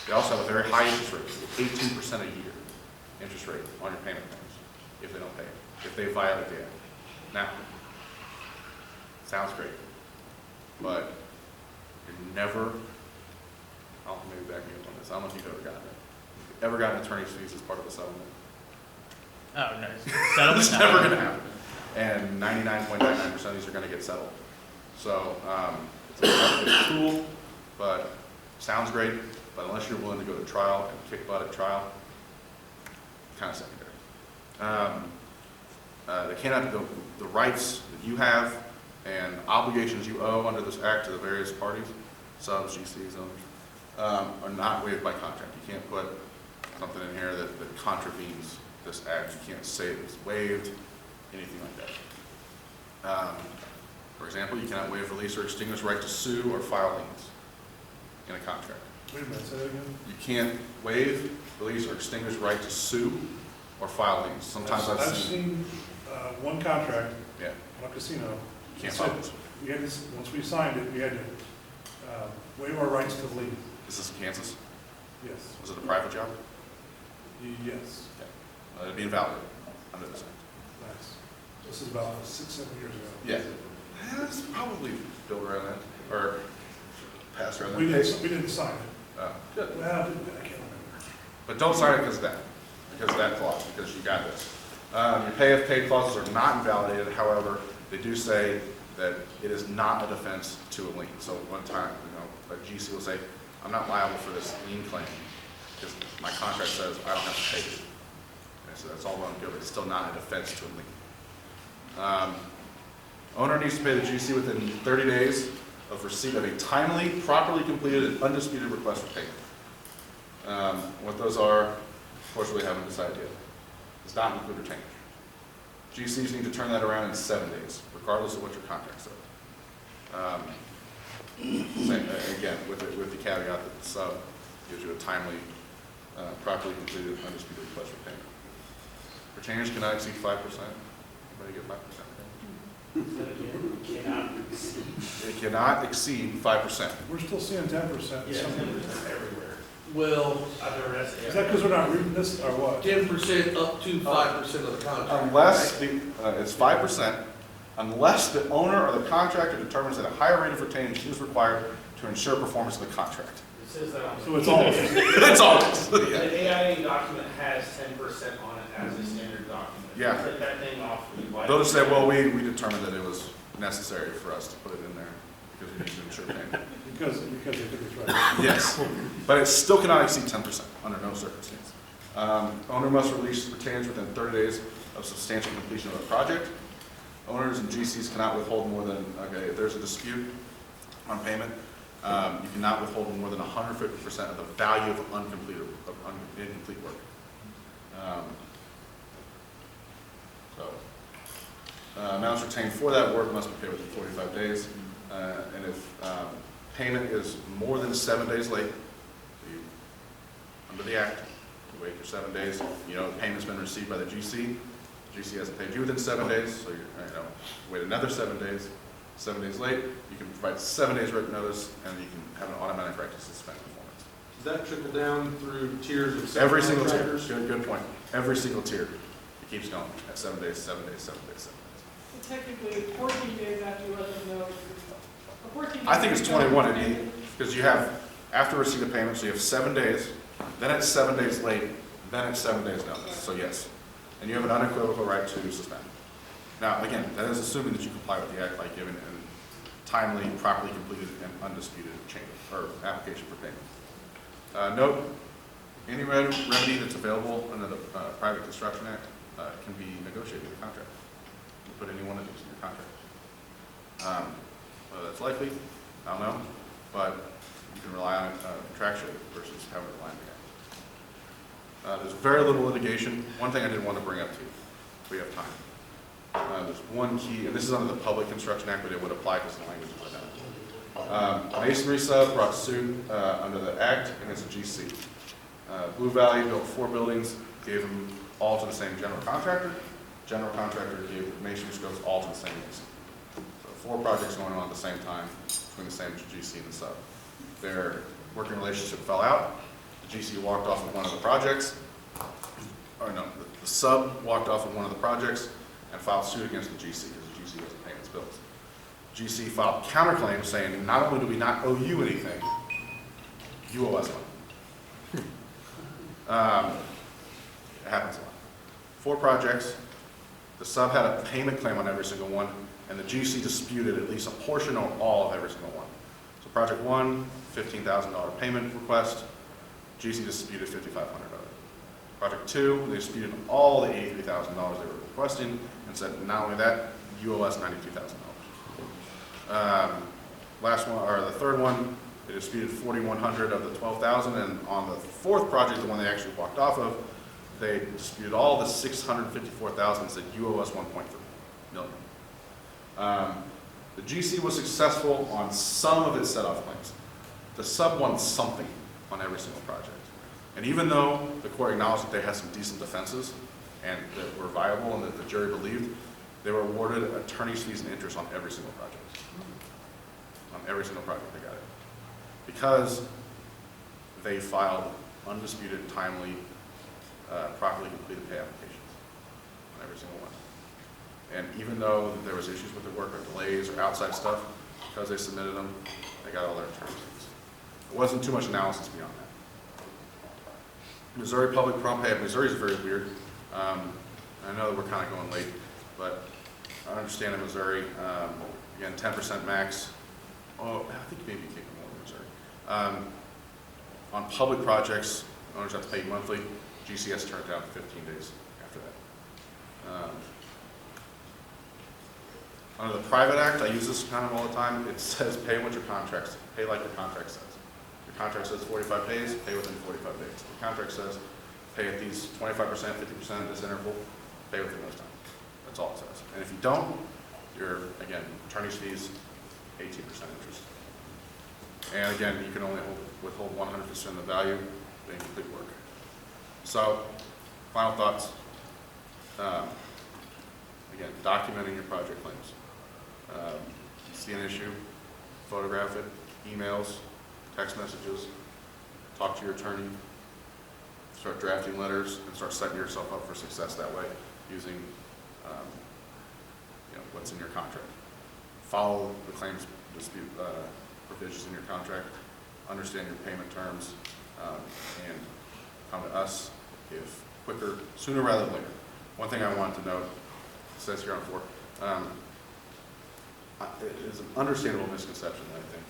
They also have a very high interest rate, 18% a year interest rate on your payment plans if they don't pay, if they violate the act. Now, sounds great, but you're never, I'll maybe back me up on this, I don't know if you've ever gotten it. If you've ever gotten attorney's fees as part of a settlement? Oh, no. Settlement? It's never going to happen. and 99.99% of these are going to get settled. So it's a tool, but sounds great, but unless you're willing to go to trial and kick butt at trial, kind of secondary. They cannot, the rights that you have and obligations you owe under this act to the various parties, subs, GCs, owners, are not waived by contract. You can't put something in here that contravenes this act. You can't say it's waived, anything like that. For example, you cannot waive, release, or extinguish right to sue or file liens in a contract. Wait a minute, say that again? You can't waive, release, or extinguish right to sue or file liens. Sometimes I've seen, one contract yeah, on a casino. you can't Said file this. We had this, once we signed it, we had to waive our rights to lien. Is this in Kansas? Yes. Was it a private job? Yes. It'd be invalidated under this act. Nice. This is about 6-7 years ago. Yeah. It's probably built around that, or passed around that. We didn't sign it. Good. Well, I can't remember. But don't sign it because of that clause, because you got this. Your pay if paid clauses are not invalidated. However, they do say that it is not a defense to a lien. So one time, a GC will say, I'm not liable for this lien claim because my contract says I don't have to pay it. Okay, so that's all well and good, but it's still not a defense to a lien. Owner needs to pay the GC within 30 days of receipt of a timely, properly completed, and undisputed request for payment. What those are, of course, we haven't decided yet. Does not include retainage. GCs need to turn that around in 7 days, regardless of what your contract says. Again, with the caveat that the sub gives you a timely, properly completed, undisputed request for payment. Retainage cannot exceed 5%. Anybody get 5%? It cannot exceed 5%. We're still seeing 10%. Yeah, 10% everywhere. Well, I've never read it. Is that because we're not reading this, or what? 10% up to 5% of the contract. Unless it's 5%, unless the owner or the contractor determines that a higher rate of retainage is required to ensure performance of the contract. It says that on. So it's all. That's all. Yeah. The AIA document has 10% on it as a standard document. Yeah. Take that thing off. They'll just say, well, we determined that it was necessary for us to put it in there because we need to ensure payment. Because they think it's right. Yes, but it still cannot exceed 10% under no circumstance. Owner must release retainage within 30 days of substantial completion of the project. Owners and GCs cannot withhold more than, okay, if there's a dispute on payment, you cannot withhold more than 150% of the value of incomplete work. Amounts retained for that work must be paid within 45 days. And if payment is more than 7 days late, under the act, you wait your 7 days. You know the payment's been received by the GC. The GC hasn't paid you within 7 days, so wait another 7 days. 7 days late, you can provide 7 days written notice, and you can have an automatic right to suspend performance. Does that trickle down through tiers of Every single tier. subcontractors? Good point. Every single tier. It keeps going at 7 days, 7 days, 7 days, 7 days. So technically, 14 days after you let them know. 14 days I think it's after you 21 let them in know. need, because you have, after receipt of payment, so you have 7 days, then it's 7 days late, then it's 7 days notice, so yes. And you have an unequivocal right to suspend. Now, again, that is assuming that you comply with the act by giving a timely, properly completed, and undisputed change, or application for payment. Note, any remedy that's available under the Private Construction Act can be negotiated in the contract. You put any one of these in your contract. Whether that's likely, I don't know, but you can rely on it contractually versus having to rely on the act. There's very little litigation. One thing I did want to bring up to you, if we have time. There's one key, and this is under the Public Construction Act, but it would apply because the language is identical. Masonry sub brought suit under the Act against a GC. Blue Valley built 4 buildings, gave them all to the same general contractor. General contractor gave masonry scopes all to the same mason. So 4 projects going on at the same time between the same GC and the sub. Their working relationship fell out. The GC walked off of one of the projects, or no, the sub walked off of one of the projects and filed suit against the GC because the GC wasn't paying its bills. GC filed counterclaims saying, not only do we not owe you anything, you owe us money. It happens a lot. 4 projects, The sub had a payment claim on every single one, and the GC disputed at least a portion or all of every single one. So project 1, $15,000 payment request, GC disputed $5,500 of it. Project 2, they disputed all the $83,000 they were requesting and said, not only that, you owe us $92,000. Last one, or the third one, they disputed 4,100 of the 12,000, and on the fourth project, the one they actually walked off of, they disputed all the 654,000 and said, you owe us 1.3 million. The GC was successful on some of its set-off claims. The sub won something on every single project. And even though the court acknowledged that they had some decent defenses and that were viable and that the jury believed, they were awarded attorney's fees and interest on every single project. On every single project they got it. Because they filed undisputed, timely, properly completed pay applications on every single one. And even though there was issues with the work or delays or outside stuff, because they submitted them, they got all their attorney's fees. It wasn't too much analysis beyond that. Missouri public prompt pay. Missouri is very weird. I know that we're kind of going late, but I understand in Missouri, again, 10% max. Oh, I think maybe you can more in Missouri. On public projects, owners have to pay monthly. GCS turned down 15 days after that. Under the Private Act, I use this kind of all the time. It says pay what your contract, pay like your contract says. Your contract says 45 days, pay within 45 days. The contract says pay at these 25%, 50% of this interval, pay within those times. That's all it says. And if you don't, you're, again, attorney's fees, 18% interest. And again, you can only withhold 100% of the value of incomplete work. So, final thoughts. Again, documenting your project claims. See an issue, photograph it, emails, text messages, talk to your attorney, start drafting letters, and start setting yourself up for success that way using what's in your contract. Follow the claims dispute provisions in your contract, understand your payment terms, and come to us if quicker, sooner rather than later. One thing I wanted to note, it says here on 4, it is an understandable misconception that I think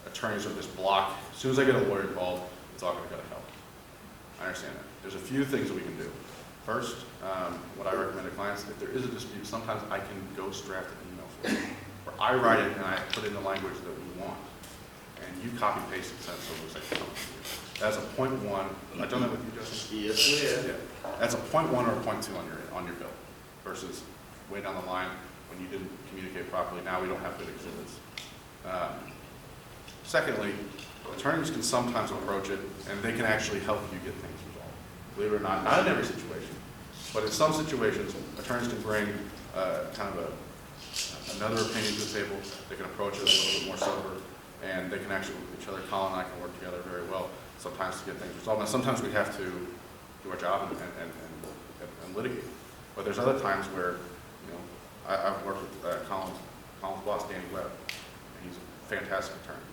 attorneys are just blocked. As soon as I get a lawyer involved, it's all going to go to hell. I understand that. There's a few things that we can do. First, what I recommend to clients, if there is a dispute, sometimes I can ghost draft an email for you, where I write it and I put in the language that we want, and you copy paste it, send it over to you. That's a 0.1. I've done that with you, Justin. Yes, we have. Yeah. That's a 0.1 or a 0.2 on your bill, versus way down the line when you didn't communicate properly. Now we don't have good exhibits. Secondly, attorneys can sometimes approach it, and they can actually help you get things resolved. Believe it or not in every situation, but in some situations, attorneys can bring kind of another opinion to the table. They can approach it a little bit more sober, and they can actually work with each other. Colin and I can work together very well sometimes to get things resolved. And sometimes we have to do our job and litigate. But there's other times where, I've worked with Colin's boss, Danny Webb, and he's a fantastic attorney.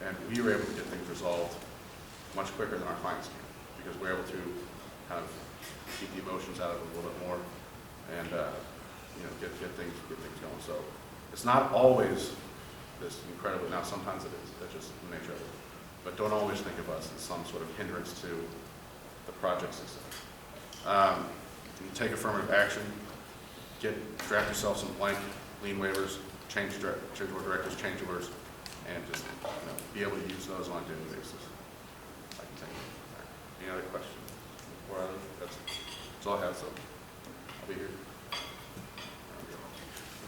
And we were able to get things resolved much quicker than our clients can, because we're able to kind of keep the emotions out of it a little bit more and get things going. So it's not always this incredibly, now sometimes it is, that's just the nature of it. But don't always think of us as some sort of hindrance to the project success. You take affirmative action, draft yourself some blank lien waivers, change order directors, change orders, and just be able to use those on a daily basis. I can take it. Any other questions? That's all I have, so I'll be here.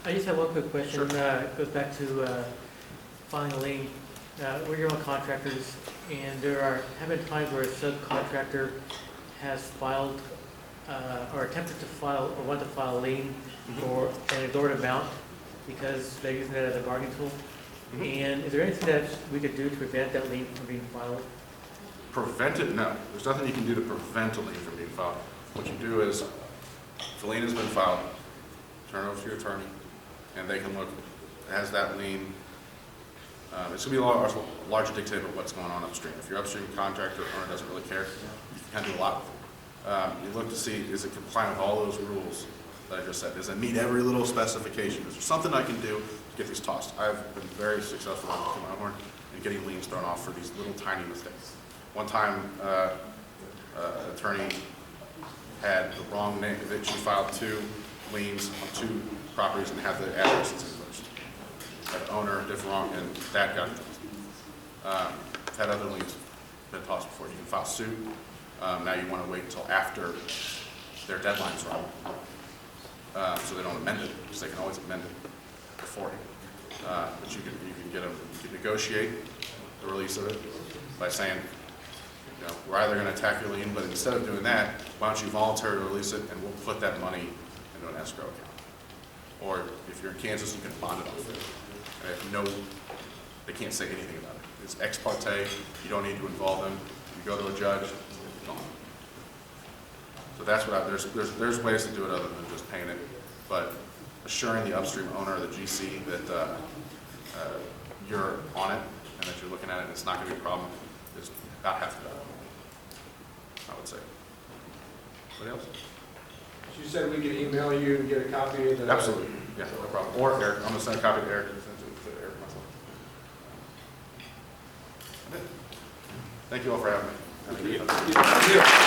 I just have one quick question. Sure. It goes back to filing a lien. We're your own contractors, and there have been times where a subcontractor has filed or attempted to file or want to file a lien for an ignored amount because they're using it as a bargaining tool. And is there anything that we could do to prevent that lien from being filed? Prevent it? No. There's nothing you can do to prevent a lien from being filed. What you do is, if the lien has been filed, turn it over to your attorney, and they can look, has that lien, it's going to be a larger dictator of what's going on upstream. If your upstream contractor or owner doesn't really care, you can do a lot with it. You look to see, is it compliant with all those rules that I just said? Does it meet every little specification? Is there something I can do to get these tossed? I've been very successful on my horn in getting liens thrown off for these little tiny mistakes. One time, an attorney had the wrong name, that she filed 2 liens on 2 properties and had the addresses inverted. Had owner, different wrong, and that got tossed. Had other liens been tossed before. You can file suit. Now you want to wait until after their deadline's run, so they don't amend it, because they can always amend it before. But you can negotiate the release of it by saying, you know, we're either going to attack your lien, but instead of doing that, why don't you voluntarily release it, and we'll put that money into an escrow account. Or if you're in Kansas, you can bond it off. They can't say anything about it. It's ex parte. You don't need to involve them. You go to a judge. It's gone. So that's what there's ways to do it other than just paying it, but assuring the upstream owner, the GC, that you're on it and that you're looking at it and it's not going to be a problem is about half the battle, I would say. Anybody else? You said we could email you and get a copy of the. Absolutely, yeah, no problem. Or Eric, I'm going to send a copy to Eric and send it to Eric myself. Thank you all for having me. Have a good day. Thank you.